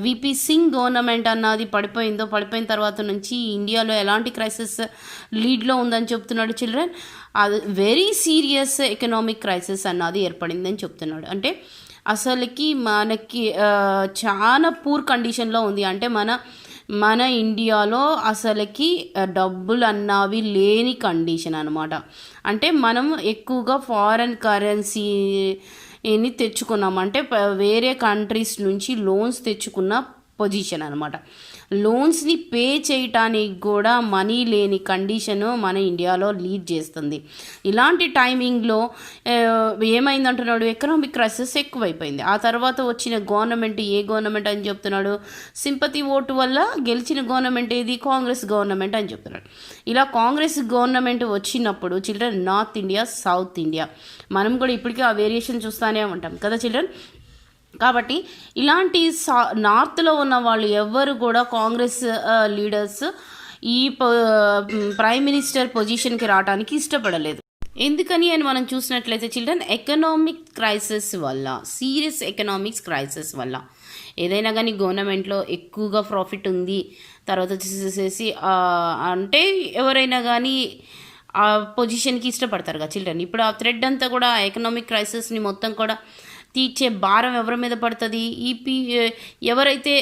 విపి సింగ్ గవర్నమెంట్ అన్నది పడిపోయిన తర్వాత నుంచి ఇండియాలో ఎలాంటి క్రైసిస్ లీడ్లో ఉందని చెప్తున్నాడు చిల్డ్రన్. అది వెరీ సీరియస్ ఎకనామిక్ క్రైసిస్ అన్నది ఏర్పడిందని చెప్తున్నాడు. అంటే అసలుకి మనకి చాలా పూర్ కండిషన్లో ఉంది. అంటే మన ఇండియాలో అసలుకి డబ్బులు అన్నవి లేని కండిషన్ అనమాట. అంటే మనం ఎక్కువగా ఫారెన్ కరెన్సీని తెచ్చుకున్నాం, అంటే వేరే కంట్రీస్ నుంచి లోన్స్ తెచ్చుకున్న పొజిషన్ అనమాట. లోన్స్ని పే చేయటానికి కూడా మనీ లేని కండిషను మన ఇండియాలో లీడ్ చేస్తుంది. ఇలాంటి టైమింగ్లో ఏమైందంటున్నాడు, ఎకనామిక్ క్రైసిస్ ఎక్కువైపోయింది. ఆ తర్వాత వచ్చిన గవర్నమెంట్ ఏ గవర్నమెంట్ అని చెప్తున్నాడు, సింపతి ఓటు వల్ల గెలిచిన గవర్నమెంట్ ఏది, కాంగ్రెస్ గవర్నమెంట్ అని చెప్తున్నాడు. ఇలా కాంగ్రెస్ గవర్నమెంట్ వచ్చినప్పుడు children north India south India మనం కూడా ఇప్పటికీ ఆ వేరియేషన్ చూస్తూనే ఉంటాం కదా చిల్డ్రన్. కాబట్టి ఇలాంటి నార్త్లో ఉన్న వాళ్ళు ఎవ్వరు కూడా కాంగ్రెస్ లీడర్స్ ఈ ప్రైమ్ మినిస్టర్ పొజిషన్కి రావడానికి ఇష్టపడలేదు. ఎందుకని అని మనం చూసినట్లయితే చిల్డ్రన్ ఎకనామిక్ క్రైసిస్ వల్ల, సీరియస్ ఎకనామిక్స్ క్రైసిస్ వల్ల ఏదైనా కానీ గవర్నమెంట్లో ఎక్కువగా ప్రాఫిట్ ఉంది, తర్వాత వచ్చేసేసి అంటే ఎవరైనా కానీ ఆ పొజిషన్కి ఇష్టపడతారు కదా చిల్డ్రన్. ఇప్పుడు ఆ థ్రెడ్ అంతా కూడా ఎకనామిక్ క్రైసిస్ని మొత్తం కూడా తీర్చే భారం ఎవరి మీద పడుతుంది, ఎవరైతే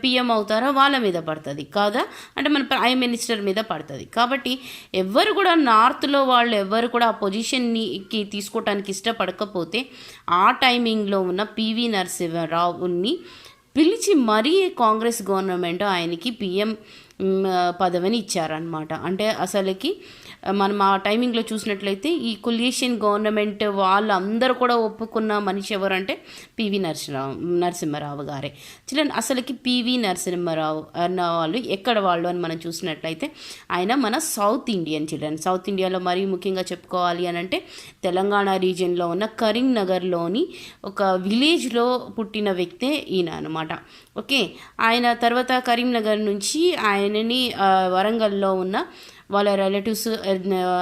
పిఎం అవుతారో వాళ్ళ మీద పడుతుంది కాదా, అంటే మన ప్రైమ్ మినిస్టర్ మీద పడుతుంది. కాబట్టి ఎవరు కూడా నార్త్లో వాళ్ళు ఎవరు కూడా ఆ పొజిషన్కి తీసుకోవటానికి ఇష్టపడకపోతే ఆ టైమింగ్లో ఉన్న పివి నరసింహారావుని పిలిచి మరీ కాంగ్రెస్ గవర్నమెంట్ ఆయనకి పిఎం పదవిని ఇచ్చారనమాట. అంటే అసలుకి మనం ఆ టైమింగ్లో చూసినట్లయితే ఈ కొలియేషన్ గవర్నమెంట్ వాళ్ళందరూ కూడా ఒప్పుకున్న మనిషి ఎవరంటే పివి నరసింహారావు గారే. చిల్డ్రన్ అసలుకి పివి నరసింహారావు అన్న వాళ్ళు ఎక్కడ వాళ్ళు అని మనం చూసినట్లయితే ఆయన మన సౌత్ ఇండియన్ చిల్డ్రన్. సౌత్ ఇండియాలో మరీ ముఖ్యంగా చెప్పుకోవాలి అని అంటే తెలంగాణ రీజియన్లో ఉన్న కరీంనగర్లోని ఒక విలేజ్లో పుట్టిన వ్యక్తే ఈయన అనమాట. ఓకే, ఆయన తర్వాత కరీంనగర్ నుంచి ఆయనని వరంగల్లో ఉన్న వాళ్ళ రిలేటివ్స్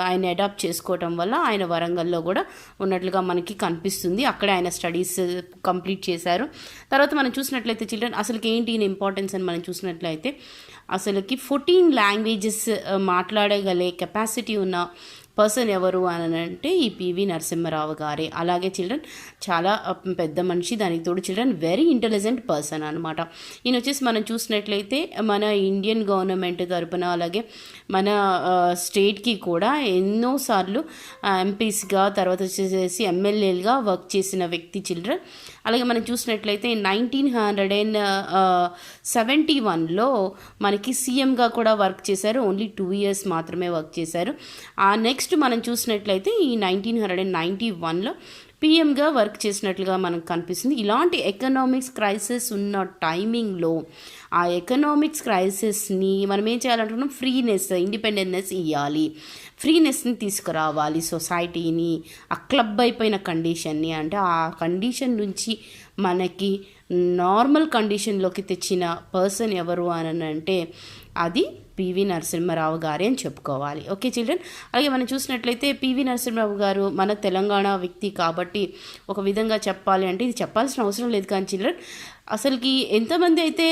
ఆయన అడాప్ట్ చేసుకోవటం వల్ల ఆయన వరంగల్లో కూడా ఉన్నట్లుగా మనకి కనిపిస్తుంది. అక్కడే ఆయన స్టడీస్ కంప్లీట్ చేశారు. తర్వాత మనం చూసినట్లయితే చిల్డ్రన్ అసలుకి ఏంటి ఇంపార్టెన్స్ అని మనం చూసినట్లయితే అసలుకి 14 లాంగ్వేజెస్ మాట్లాడగలే కెపాసిటీ ఉన్న పర్సన్ ఎవరు అని అంటే ఈ పివి నరసింహారావు గారే. అలాగే చిల్డ్రన్ చాలా పెద్ద మనిషి, దానికి తోడు చిల్డ్రన్ వెరీ ఇంటెలిజెంట్ పర్సన్ అనమాట. ఈయన వచ్చేసి మనం చూసినట్లయితే మన ఇండియన్ గవర్నమెంట్ తరపున అలాగే మన స్టేట్కి కూడా ఎన్నోసార్లు ఎంపీస్గా తర్వాత వచ్చేసి ఎమ్మెల్యేలుగా వర్క్ చేసిన వ్యక్తి చిల్డ్రన్. అలాగే మనం చూసినట్లయితే 1971లో మనకి సీఎంగా కూడా వర్క్ చేశారు. ఓన్లీ 2 years మాత్రమే వర్క్ చేశారు. నెక్స్ట్ మనం చూసినట్లయితే ఈ 1991లో పిఎంగా వర్క్ చేసినట్లుగా మనకు కనిపిస్తుంది. ఇలాంటి ఎకనామిక్స్ క్రైసిస్ ఉన్న టైమింగ్లో ఆ ఎకనామిక్స్ క్రైసిస్ని మనం ఏం చేయాలంటున్నాం, ఫ్రీనెస్, ఇండిపెండెన్స్ ఇవ్వాలి, ఫ్రీనెస్ని తీసుకురావాలి సొసైటీని. ఆ క్లబ్ అయిపోయిన కండిషన్ని, అంటే ఆ కండిషన్ నుంచి మనకి నార్మల్ కండిషన్లోకి తెచ్చిన పర్సన్ ఎవరు అని అంటే అది పివి నరసింహారావు గారే అని చెప్పుకోవాలి. Okay children. అలాగే మనం చూసినట్లయితే పివి నరసింహారావు గారు మన తెలంగాణ వ్యక్తి కాబట్టి ఒక విధంగా చెప్పాలి అంటే ఇది చెప్పాల్సిన అవసరం లేదు. కానీ చిల్డ్రన్ అసలుకి ఎంతమంది అయితే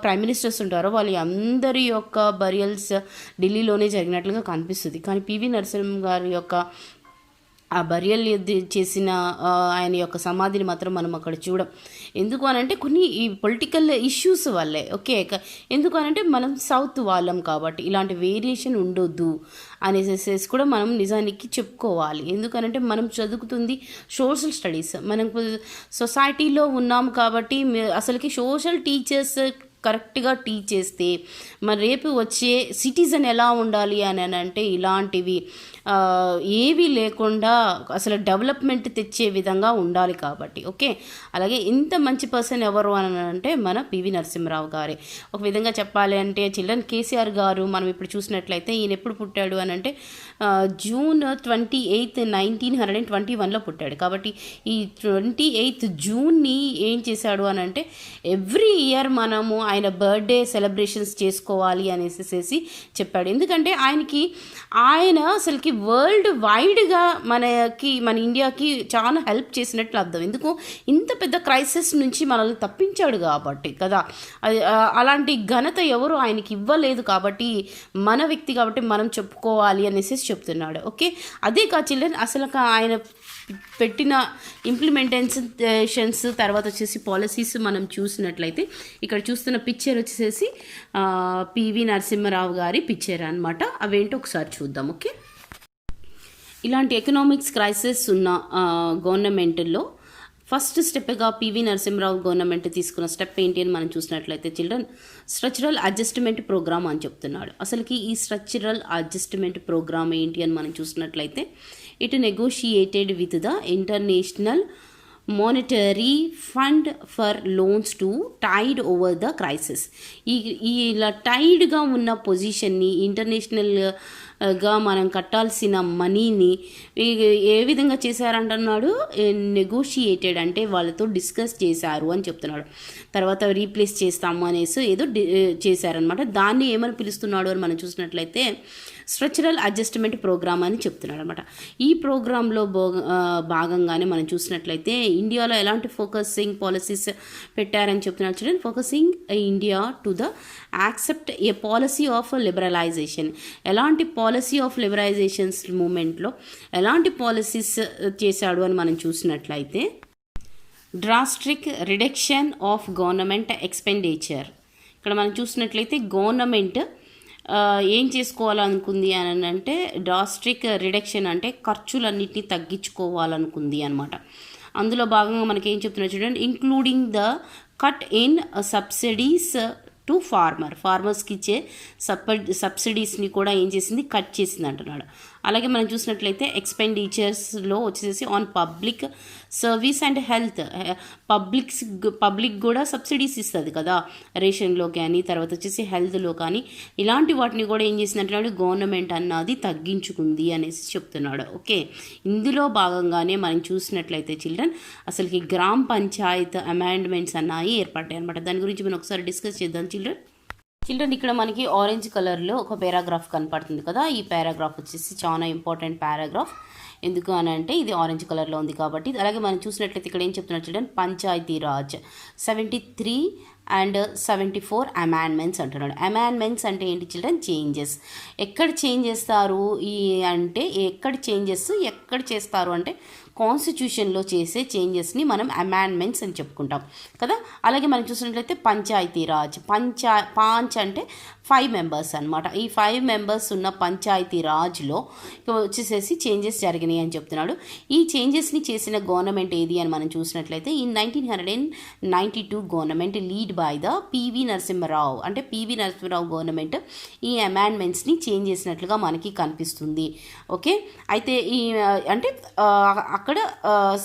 ప్రైమ్ మినిస్టర్స్ ఉంటారో వాళ్ళ అందరి యొక్క బరియల్స్ ఢిల్లీలోనే జరిగినట్లుగా కనిపిస్తుంది. కానీ పివి నరసింహ గారి యొక్క ఆ బరియల్ చేసిన ఆయన యొక్క సమాధిని మాత్రం మనం అక్కడ చూడం. ఎందుకు అనంటే కొన్ని ఈ పొలిటికల్ ఇష్యూస్ వల్లే. ఓకే, ఎందుకు అనంటే మనం సౌత్ వాళ్ళం కాబట్టి ఇలాంటి వేరియేషన్ ఉండొద్దు అనేసి కూడా మనం నిజానికి చెప్పుకోవాలి. ఎందుకనంటే మనం చదువుతుంది సోషల్ స్టడీస్, మనం సొసైటీలో ఉన్నాం కాబట్టి అసలుకి సోషల్ టీచర్స్ కరెక్ట్గా టీచ్ చేస్తే మరి రేపు వచ్చే సిటిజన్ ఎలా ఉండాలి అని అంటే ఇలాంటివి ఏవి లేకుండా అసలు డెవలప్మెంట్ తెచ్చే విధంగా ఉండాలి కాబట్టి. ఓకే, అలాగే ఇంత మంచి పర్సన్ ఎవరు అని అంటే మన పివి నరసింహారావు గారే. ఒక విధంగా చెప్పాలి అంటే చిల్డ్రన్ కేసీఆర్ గారు మనం ఇప్పుడు చూసినట్లయితే ఈయన ఎప్పుడు పుట్టాడు అని అంటే June 28, 1921లో పుట్టాడు. కాబట్టి ఈ 28 జూన్ని ఏం చేశాడు అని అంటే ఎవ్రీ ఇయర్ మనము ఆయన బర్త్డే సెలబ్రేషన్స్ చేసుకోవాలి అనేసి చెప్పాడు. ఎందుకంటే ఆయన అసలుకి వరల్డ్ వైడ్గా మన ఇండియాకి చాలా హెల్ప్ చేసినట్లు అర్థం. ఎందుకు ఇంత పెద్ద క్రైసిస్ నుంచి మనల్ని తప్పించాడు కాబట్టి కదా. అలాంటి ఘనత ఎవరు ఆయనకి ఇవ్వలేదు కాబట్టి మన వ్యక్తి కాబట్టి మనం చెప్పుకోవాలి అనేసి చెప్తున్నాడు. ఓకే, అదే కా చిల్డ్రన్ అసలు ఆయన పెట్టిన ఇంప్లిమెంటేషన్స్ తర్వాత వచ్చేసి పాలసీస్ మనం చూసినట్లయితే ఇక్కడ చూస్తున్న పిక్చర్ వచ్చేసి పివి నరసింహారావు గారి పిక్చర్ అనమాట. అవేంటో ఒకసారి చూద్దాం. ఓకే, ఇలాంటి ఎకనామిక్స్ క్రైసిస్ ఉన్న గవర్నమెంట్లో ఫస్ట్ స్టెప్గా పివి నరసింహారావు గవర్నమెంట్ తీసుకున్న స్టెప్ ఏంటి అని మనం చూసినట్లయితే చిల్డ్రన్ స్ట్రక్చరల్ అడ్జస్ట్మెంట్ ప్రోగ్రామ్ అని చెప్తున్నాడు. అసలుకి ఈ స్ట్రక్చరల్ అడ్జస్ట్మెంట్ ప్రోగ్రామ్ ఏంటి అని మనం చూసినట్లయితే it negotiated with the International Monetary Fund for loans to tide over the crisis. ఇలా టైడ్గా ఉన్న పొజిషన్ని ఇంటర్నేషనల్గా మనం కట్టాల్సిన మనీని ఏ విధంగా చేశారంటున్నాడు, నెగోషియేటెడ్ అంటే వాళ్ళతో డిస్కస్ చేశారు అని చెప్తున్నాడు. తర్వాత రీప్లేస్ చేస్తాము అనేసి ఏదో చేశారనమాట. దాన్ని ఏమని పిలుస్తున్నాడు అని మనం చూసినట్లయితే స్ట్రక్చరల్ అడ్జస్ట్మెంట్ ప్రోగ్రామ్ అని చెప్తున్నాడు అనమాట. ఈ ప్రోగ్రాంలో భాగంగానే మనం చూసినట్లయితే ఇండియాలో ఎలాంటి ఫోకసింగ్ పాలసీస్ పెట్టారని చెప్తున్నారు చూడండి. Focusing India to the accept A policy of liberalisation. ఎలాంటి పాలసీ ఆఫ్ లిబరలైజేషన్స్ మూమెంట్లో ఎలాంటి పాలసీస్ చేశాడు అని మనం చూసినట్లయితే drastic reduction of government expenditure. ఇక్కడ మనం చూసినట్లయితే గవర్నమెంట్ ఏం చేసుకోవాలనుకుంది అని అంటే డ్రాస్టిక్ రిడక్షన్ అంటే ఖర్చులన్నింటినీ తగ్గించుకోవాలనుకుంది అనమాట. అందులో భాగంగా మనకి ఏం చెప్తున్నారు చూడండి, including the cut in subsidies to ఫార్మర్స్కి ఇచ్చే సబ్సిడీస్ని కూడా ఏం చేసింది, కట్ చేసింది అంటున్నాడు. అలాగే మనం చూసినట్లయితే ఎక్స్పెండిచర్స్లో వచ్చేసి on public service and health, public కూడా సబ్సిడీస్ ఇస్తుంది కదా రేషన్లో కానీ తర్వాత వచ్చేసి హెల్త్లో కానీ. ఇలాంటి వాటిని కూడా ఏం చేసింది అంటున్నాడు, గవర్నమెంట్ అన్నది తగ్గించుకుంది అనేసి చెప్తున్నాడు. ఓకే, ఇందులో భాగంగానే మనం చూసినట్లయితే చిల్డ్రన్ అసలుకి గ్రామ పంచాయత్ అమెండ్మెంట్స్ అన్నాయి ఏర్పడ్డాయి అనమాట. దాని గురించి మనం ఒకసారి డిస్కస్ చేద్దాం చిల్డ్రన్. ఇక్కడ మనకి ఆరెంజ్ కలర్లో ఒక పారాగ్రాఫ్ కనపడుతుంది కదా. ఈ పారాగ్రాఫ్ వచ్చేసి చాలా ఇంపార్టెంట్ పారాగ్రాఫ్. ఎందుకు అని అంటే ఇది ఆరెంజ్ కలర్లో ఉంది కాబట్టి. అలాగే మనం చూసినట్లయితే ఇక్కడ ఏం చెప్తున్నారు children, Panchayati Raj 73 and 74 amendments అంటున్నాడు. అమెండ్మెంట్స్ అంటే ఏంటి చిల్డ్రన్? చేంజెస్. ఎక్కడ చేంజ్ చేస్తారు అంటే ఎక్కడ చేస్తారు అంటే కాన్స్టిట్యూషన్లో చేసే చేంజెస్ని మనం అమెండ్మెంట్స్ అని చెప్పుకుంటాం కదా. అలాగే మనం చూసినట్లయితే పంచాయతీరాజ్, పాంచ్ అంటే 5 మెంబర్స్ అనమాట. ఈ 5 మెంబర్స్ ఉన్న పంచాయతీరాజ్లో వచ్చేసేసి చేంజెస్ జరిగినాయి అని చెప్తున్నాడు. ఈ చేంజెస్ని చేసిన గవర్నమెంట్ ఏది అని మనం చూసినట్లయితే ఈ 1992 government led by the PV Narasimha Rao, అంటే పివి నరసింహరావు గవర్నమెంట్ ఈ అమెండ్మెంట్స్ని చేంజ్ చేసినట్లుగా మనకి కనిపిస్తుంది. ఓకే, అయితే ఈ అంటే అక్కడ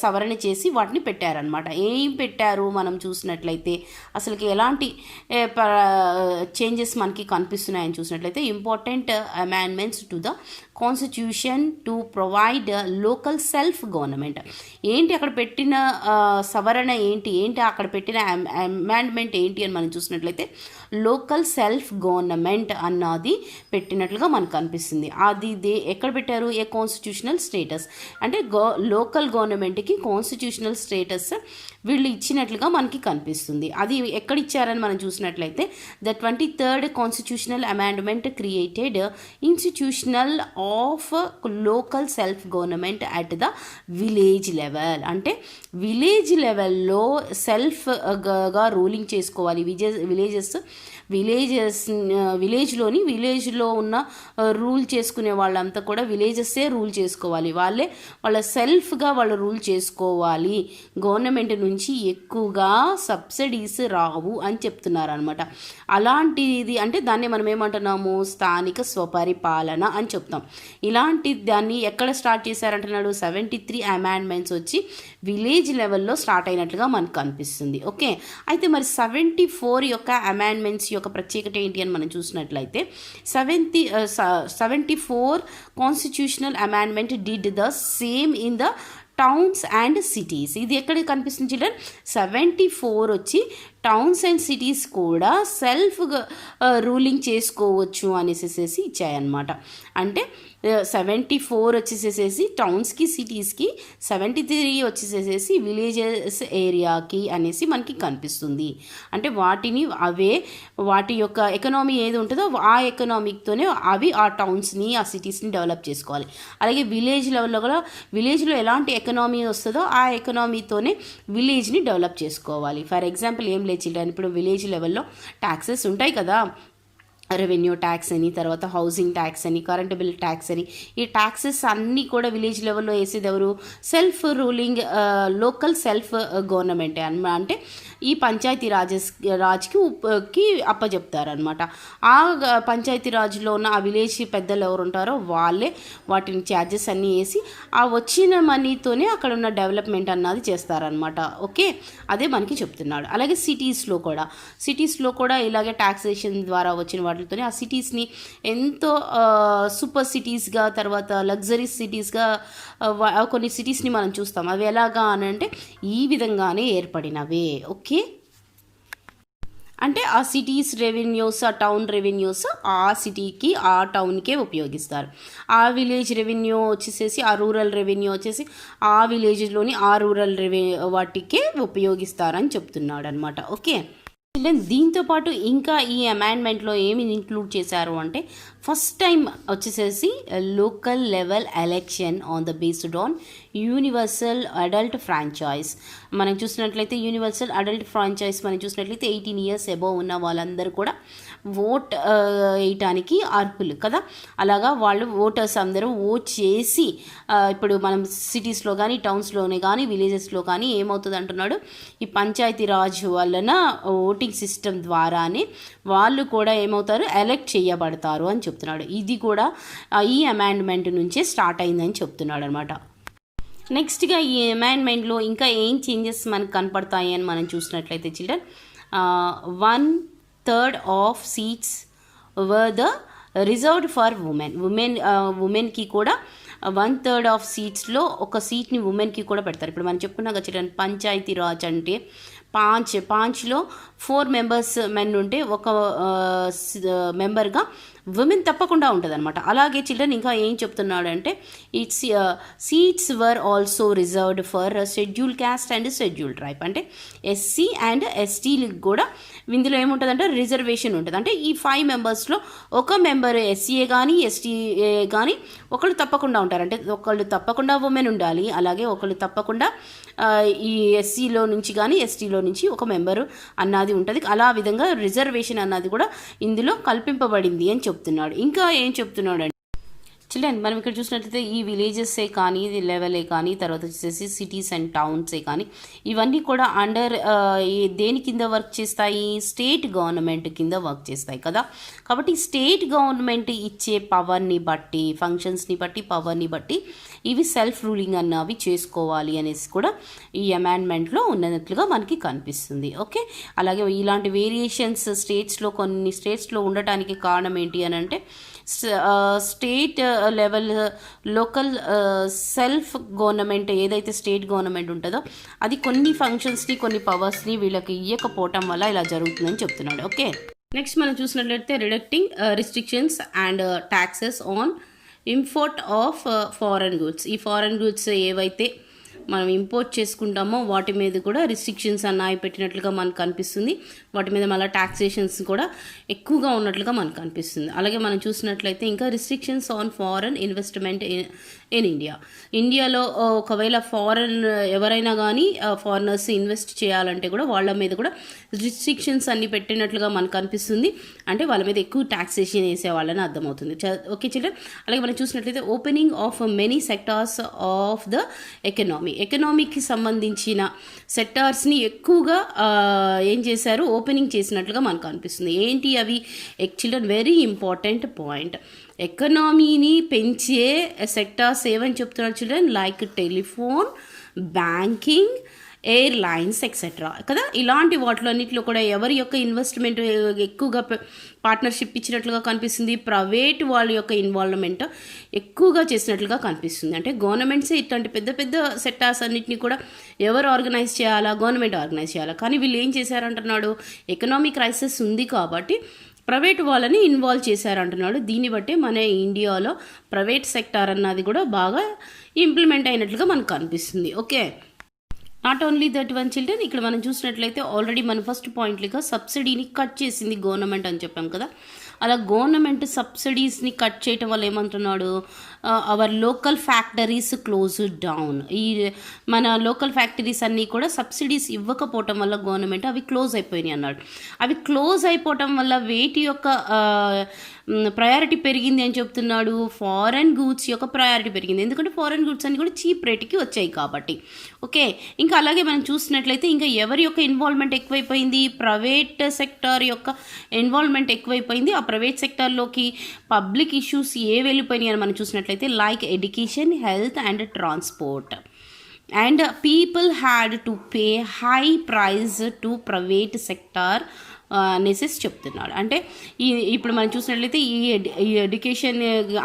సవరణ చేసి వాటిని పెట్టారనమాట. ఏం పెట్టారు మనం చూసినట్లయితే అసలుకి ఎలాంటి చేంజెస్ మనకి కనిపిస్తున్నాయని చూసినట్లయితే important amendments to the constitution to provide local self government. ఏంటి అక్కడ పెట్టిన సవరణ ఏంటి అక్కడ పెట్టిన అమెండ్మెంట్ ఏంటి అని మనం చూసినట్లయితే లోకల్ సెల్ఫ్ గవర్నమెంట్ అన్నది పెట్టినట్లుగా మనకు కనిపిస్తుంది. అది ఎక్కడ పెట్టారు? ఏ కాన్స్టిట్యూషనల్ స్టేటస్ అంటే లోకల్ గవర్నమెంట్కి కాన్స్టిట్యూషనల్ స్టేటస్ వీళ్ళు ఇచ్చినట్లుగా మనకి కనిపిస్తుంది. అది ఎక్కడ ఇచ్చారని మనం చూసినట్లయితే the 23rd constitutional amendment created institutional of local self government at the village level. అంటే విలేజ్ లెవెల్లో సెల్ఫ్గా రూలింగ్ చేసుకోవాలి. విలేజ్లో ఉన్న రూల్ చేసుకునే వాళ్ళంతా కూడా విలేజెస్సే రూల్ చేసుకోవాలి. వాళ్ళ సెల్ఫ్గా వాళ్ళు రూల్ చేసుకోవాలి. గవర్నమెంట్ నుంచి ఎక్కువగా సబ్సిడీస్ రావు అని చెప్తున్నారు అనమాట. అలాంటిది అంటే దాన్ని మనం ఏమంటున్నాము? స్థానిక స్వపరిపాలన అని చెప్తాం. ఇలాంటి దాన్ని ఎక్కడ స్టార్ట్ చేశారంటున్నాడు? 73 అమెండ్మెంట్స్ వచ్చి విలేజ్ లెవెల్లో స్టార్ట్ అయినట్లుగా మనకు కనిపిస్తుంది. ఓకే, అయితే మరి 74 యొక్క అమెండ్మెంట్స్ యొక్క ప్రత్యేకత ఏంటి అని మనం చూసినట్లయితే 74 constitutional amendment did the same in the towns and cities. ఇది ఎక్కడ కనిపిస్తుంది చిల్డ్రన్? 74 వచ్చి టౌన్స్ అండ్ సిటీస్ కూడా సెల్ఫ్గా రూలింగ్ చేసుకోవచ్చు అనేసేసి ఇచ్చాయన్నమాట. అంటే 74 వచ్చేసేసి టౌన్స్కి సిటీస్కి, 73 వచ్చేసేసి విలేజెస్ ఏరియాకి అనేసి మనకి కనిపిస్తుంది. అంటే వాటి యొక్క ఎకనామీ ఏది ఉంటుందో ఆ ఎకనామిక్తోనే అవి ఆ టౌన్స్ని ఆ సిటీస్ని డెవలప్ చేసుకోవాలి. అలాగే విలేజ్ లెవెల్లో కూడా విలేజ్లో ఎలాంటి ఎకనామీ వస్తుందో ఆ ఎకనామీతోనే విలేజ్ని డెవలప్ చేసుకోవాలి. ఫర్ ఎగ్జాంపుల్ ఏం లేదు చిల్డ్రన్, ఇప్పుడు విలేజ్ లెవెల్లో ట్యాక్సెస్ ఉంటాయి కదా, రెవెన్యూ ట్యాక్స్ అని, తర్వాత హౌసింగ్ ట్యాక్స్ అని, కరెంట్ బిల్ ట్యాక్స్ అని. ఈ ట్యాక్సెస్ అన్నీ కూడా విలేజ్ లెవెల్లో వేసేది ఎవరు? సెల్ఫ్ రూలింగ్ లోకల్ సెల్ఫ్ గవర్నమెంటే అంటే ఈ పంచాయతీ రాజ్కి అప్పచెప్తారనమాట. ఆ పంచాయతీ రాజ్లో ఉన్న ఆ విలేజ్ పెద్దలు ఎవరు ఉంటారో వాళ్ళే వాటిని ఛార్జెస్ అన్నీ వేసి ఆ వచ్చిన మనీతోనే అక్కడ ఉన్న డెవలప్మెంట్ అన్నది చేస్తారనమాట. ఓకే, అదే మనకి చెప్తున్నాడు. అలాగే సిటీస్లో కూడా ఇలాగే ట్యాక్సేషన్ ద్వారా వచ్చిన వాటితోనే ఆ సిటీస్ని ఎంతో సూపర్ సిటీస్గా, తర్వాత లగ్జరీ సిటీస్గా కొన్ని సిటీస్ని మనం చూస్తాం. అవి ఎలాగా అని అంటే ఈ విధంగానే ఏర్పడినవే. ఓకే, అంటే ఆ సిటీస్ రెవెన్యూస్, ఆ టౌన్ రెవెన్యూస్ ఆ సిటీకి ఆ టౌన్కే ఉపయోగిస్తారు. ఆ విలేజ్ రెవెన్యూ వచ్చేసేసి ఆ రూరల్ రెవెన్యూ వచ్చేసి ఆ విలేజ్లోని ఆ రూరల్ వాటికే ఉపయోగిస్తారని చెప్తున్నాడు అనమాట. ఓకే, దీంతో పాటు ఇంకా ఈ అమెండ్మెంట్లో ఏమి ఇంక్లూడ్ చేశారు అంటే ఫస్ట్ టైం వచ్చేసేసి local level election on the based on universal adult franchise. మనం చూసినట్లయితే యూనివర్సల్ అడల్ట్ ఫ్రాంచైజ్ మనం చూసినట్లయితే 18 years అబోవ్ ఉన్న వాళ్ళందరూ కూడా ఓట్ వేయటానికి అర్హులు కదా. అలాగా వాళ్ళు ఓటర్స్ అందరూ ఓట్ చేసి ఇప్పుడు మనం సిటీస్లో కానీ టౌన్స్లోనే కానీ విలేజెస్లో కానీ ఏమవుతుంది అంటున్నాడు, ఈ పంచాయతీ రాజ్ వలన ఓటింగ్ సిస్టమ్ ద్వారానే వాళ్ళు కూడా ఏమవుతారు, ఎలక్ట్ చేయబడతారు అని చెప్తున్నాడు. ఇది కూడా ఈ అమెండ్మెంట్ నుంచే స్టార్ట్ అయిందని చెప్తున్నాడు అనమాట. నెక్స్ట్గా ఈ అమెండ్మెంట్లో ఇంకా ఏం చేంజెస్ మనకు కనపడతాయి అని మనం చూసినట్లయితే children 1/3 of seats were the reserved for ఉమెన్కి కూడా 1/3 ఆఫ్ సీట్స్లో ఒక సీట్ని ఉమెన్కి కూడా పెడతారు. ఇప్పుడు మనం చెప్పుకున్నాం కదా చిల్డ్రన్, పంచాయతీ రాజ్ అంటే పాంచ్లో 4 మెంబర్స్ మెన్ ఉంటే ఒక మెంబర్గా ఉమెన్ తప్పకుండా ఉంటుంది అనమాట. అలాగే చిల్డ్రన్ ఇంకా ఏం చెప్తున్నాడు అంటే it's seats were also reserved for schedule caste and schedule tribe, అంటే ఎస్సీ అండ్ ఎస్టీలకు కూడా ఇందులో ఏముంటుందంటే రిజర్వేషన్ ఉంటుంది. అంటే ఈ 5 మెంబర్స్లో ఒక మెంబర్ ఎస్సీఏ కానీ ఎస్టీఏ కానీ ఒకళ్ళు తప్పకుండా ఉంటారు. అంటే ఒకళ్ళు తప్పకుండా ఉమెన్ ఉండాలి, అలాగే ఒకళ్ళు తప్పకుండా ఈ ఎస్సీలో నుంచి కానీ ఎస్టీలో నుంచి ఒక మెంబరు అన్నది ఉంటుంది. అలా విధంగా రిజర్వేషన్ అన్నది కూడా ఇందులో కల్పింపబడింది అని చెప్తున్నాడు. ఇంకా ఏం చెప్తున్నాడు అంటే చిల్డ్రన్ మనం ఇక్కడ చూసినట్లయితే ఈ విలేజెసే కానీ లెవెలే కానీ తర్వాత వచ్చేసి సిటీస్ అండ్ టౌన్సే కానీ ఇవన్నీ కూడా అండర్ దేని కింద వర్క్ చేస్తాయి, స్టేట్ గవర్నమెంట్ కింద వర్క్ చేస్తాయి కదా. కాబట్టి స్టేట్ గవర్నమెంట్ ఇచ్చే పవర్ని బట్టి, ఫంక్షన్స్ని బట్టి, పవర్ని బట్టి ఇవి సెల్ఫ్ రూలింగ్ అన్నవి చేసుకోవాలి అనేసి కూడా ఈ అమెండ్మెంట్లో ఉన్నట్లుగా మనకి కనిపిస్తుంది. ఓకే, అలాగే ఇలాంటి వేరియేషన్స్ కొన్ని స్టేట్స్లో ఉండటానికి కారణం ఏంటి అని అంటే state level local self government ఏదైతే స్టేట్ గవర్నమెంట్ ఉంటుందో అది కొన్ని ఫంక్షన్స్ని కొన్ని పవర్స్ని వీళ్ళకి ఇవ్వకపోవటం వల్ల ఇలా జరుగుతుందని చెప్తున్నాడు. ఓకే, నెక్స్ట్ మనం చూసినట్లయితే reducting restrictions and taxes on import of foreign goods. ఈ ఫారెన్ గూడ్స్ ఏవైతే మనం ఇంపోర్ట్ చేసుకుంటామో వాటి మీద కూడా రిస్ట్రిక్షన్స్ అన్నవి పెట్టినట్లుగా మనకు కనిపిస్తుంది. వాటి మీద మళ్ళీ ట్యాక్సేషన్స్ కూడా ఎక్కువగా ఉన్నట్లుగా మనకు కనిపిస్తుంది. అలాగే మనం చూసినట్లయితే ఇంకా restrictions on foreign investment in ఇండియాలో ఒకవేళ ఎవరైనా కానీ ఫారినర్స్ ఇన్వెస్ట్ చేయాలంటే కూడా వాళ్ళ మీద కూడా రిస్ట్రిక్షన్స్ అన్ని పెట్టినట్లుగా మనకు కనిపిస్తుంది. అంటే వాళ్ళ మీద ఎక్కువ ట్యాక్సేషన్ వేసే వాళ్ళని అర్థమవుతుంది. ఓకే చిల్డ్రన్, అలాగే మనం చూసినట్లయితే opening of many sectors of the ఎకనామీకి సంబంధించిన సెక్టార్స్ని ఎక్కువగా ఏం చేశారు, ఓపెనింగ్ చేసినట్లుగా మనకు అనిపిస్తుంది. ఏంటి అవి చిల్డ్రన్, వెరీ ఇంపార్టెంట్ పాయింట్. ఎకనామీని పెంచే సెక్టార్స్ ఏమని చెప్తున్నారు children, like telephone, banking, airlines etcetera కదా. ఇలాంటి వాటిలో అన్నింటిలో కూడా ఎవరి యొక్క ఇన్వెస్ట్మెంట్ ఎక్కువగా పార్ట్నర్షిప్ ఇచ్చినట్లుగా కనిపిస్తుంది, ప్రైవేట్ వాళ్ళ యొక్క ఇన్వాల్వ్మెంట్ ఎక్కువగా చేసినట్లుగా కనిపిస్తుంది. అంటే గవర్నమెంట్సే ఇట్లాంటి పెద్ద పెద్ద సెక్టార్స్ అన్నింటినీ కూడా ఎవరు ఆర్గనైజ్ చేయాలా, గవర్నమెంట్ ఆర్గనైజ్ చేయాలా. కానీ వీళ్ళు ఏం చేశారంటున్నాడు, ఎకనామిక్ క్రైసిస్ ఉంది కాబట్టి ప్రైవేట్ వాళ్ళని ఇన్వాల్వ్ చేశారంటున్నాడు. దీన్ని బట్టి మన ఇండియాలో ప్రైవేట్ సెక్టార్ అన్నది కూడా బాగా ఇంప్లిమెంట్ అయినట్లుగా మనకు కనిపిస్తుంది. Okay, not only that one children, ఇక్కడ మనం చూసినట్లయితే ఆల్రెడీ మన ఫస్ట్ పాయింట్లుగా సబ్సిడీని కట్ చేసింది గవర్నమెంట్ అని చెప్పాం కదా. అలా గవర్నమెంట్ సబ్సిడీస్ని కట్ చేయటం వల్ల ఏమంటున్నాడు, hour local factories close down. ఈ మన లోకల్ ఫ్యాక్టరీస్ అన్నీ కూడా సబ్సిడీస్ ఇవ్వకపోవటం వల్ల గవర్నమెంట్ అవి క్లోజ్ అయిపోయినాయి అన్నాడు. అవి క్లోజ్ అయిపోవటం వల్ల వేటి యొక్క ప్రయారిటీ పెరిగింది అని చెప్తున్నాడు, ఫారెన్ గూడ్స్ యొక్క ప్రయారిటీ పెరిగింది. ఎందుకంటే ఫారెన్ గూడ్స్ అన్ని కూడా చీప్ రేట్కి వచ్చాయి కాబట్టి. ఓకే, ఇంకా అలాగే మనం చూసినట్లయితే ఇంకా ఎవరి యొక్క ఇన్వాల్వ్మెంట్ ఎక్కువైపోయింది, ప్రైవేట్ సెక్టార్ యొక్క ఇన్వాల్వ్మెంట్ ఎక్కువైపోయింది. ఆ ప్రైవేట్ సెక్టార్లోకి పబ్లిక్ ఇష్యూస్ వెళ్ళిపోయినాయి అని మనం చూసినట్లయితే like education, health and transport. And people had to pay high price to private sector అనేసి చెప్తున్నాడు. అంటే ఇప్పుడు మనం చూసినట్లయితే ఈ ఎడ్యుకేషన్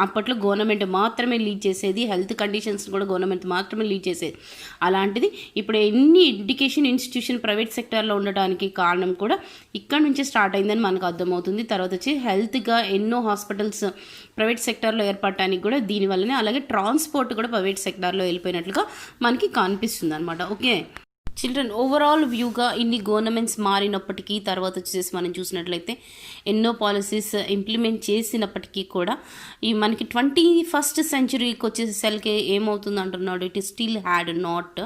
అప్పట్లో గవర్నమెంట్ మాత్రమే లీడ్ చేసేది, హెల్త్ కండిషన్స్ కూడా గవర్నమెంట్ మాత్రమే లీడ్ చేసేది. అలాంటిది ఇప్పుడు ఎన్ని ఎడ్యుకేషన్ ఇన్స్టిట్యూషన్ ప్రైవేట్ సెక్టార్లో ఉండడానికి కారణం కూడా ఇక్కడ నుంచి స్టార్ట్ అయిందని మనకు అర్థమవుతుంది. తర్వాత వచ్చి హెల్త్గా ఎన్నో హాస్పిటల్స్ ప్రైవేట్ సెక్టార్లో ఏర్పడటానికి కూడా దీనివల్లనే, అలాగే ట్రాన్స్పోర్ట్ కూడా ప్రైవేట్ సెక్టార్లో వెళ్ళిపోయినట్లుగా మనకి కనిపిస్తుంది అనమాట. ఓకే చిల్డ్రన్, ఓవరాల్ వ్యూగా ఇన్ని గవర్నమెంట్స్ మారినప్పటికీ తర్వాత వచ్చేసి మనం చూసినట్లయితే ఎన్నో పాలసీస్ ఇంప్లిమెంట్ చేసినప్పటికీ కూడా ఈ మనకి 21st సెంచరీకి వచ్చేసరికి ఏమవుతుంది అంటున్నాడు, it still had not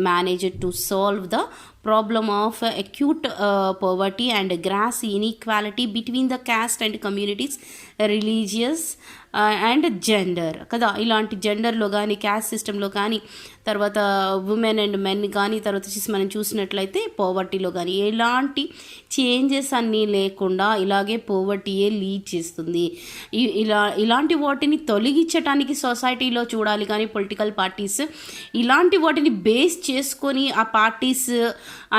managed to solve the problem of acute poverty and gross inequality between the caste and communities, religious and gender కదా. ఇలాంటి జెండర్లో కానీ క్యాస్ట్ సిస్టంలో కానీ తర్వాత ఉమెన్ అండ్ మెన్ కానీ తర్వాత వచ్చేసి మనం చూసినట్లయితే పోవర్టీలో కానీ ఎలాంటి చేంజెస్ అన్నీ లేకుండా ఇలాగే పోవర్టీయే లీడ్ చేస్తుంది. ఇలాంటి వాటిని తొలగించడానికి సొసైటీలో చూడాలి. కానీ పొలిటికల్ పార్టీస్ ఇలాంటి వాటిని బేస్ చేసుకొని ఆ పార్టీస్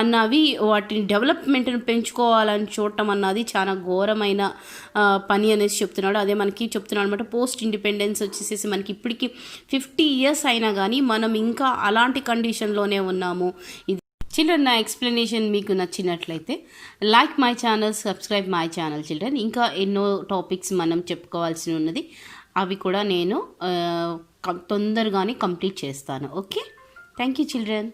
అన్నవి వాటిని డెవలప్మెంట్ని పెంచుకోవాలని చూడటం అన్నది చాలా ఘోరమైన పని అనేసి చెప్తున్నాడు. అదే మనకి చెప్తున్నాడు అనమాట. పోస్ట్ ఇండిపెండెన్స్ వచ్చేసేసి మనకి ఇప్పటికీ 50 years అయినా కానీ మనం ఇంకా అలాంటి కండిషన్లోనే ఉన్నాము. చిల్డ్రన్, నా ఎక్స్ప్లెనేషన్ మీకు నచ్చినట్లయితే like my channel, subscribe my channel children. ఇంకా ఎన్నో టాపిక్స్ మనం చెప్పుకోవాల్సి ఉన్నది, అవి కూడా నేను తొందరగానే కంప్లీట్ చేస్తాను. Okay, thank you children.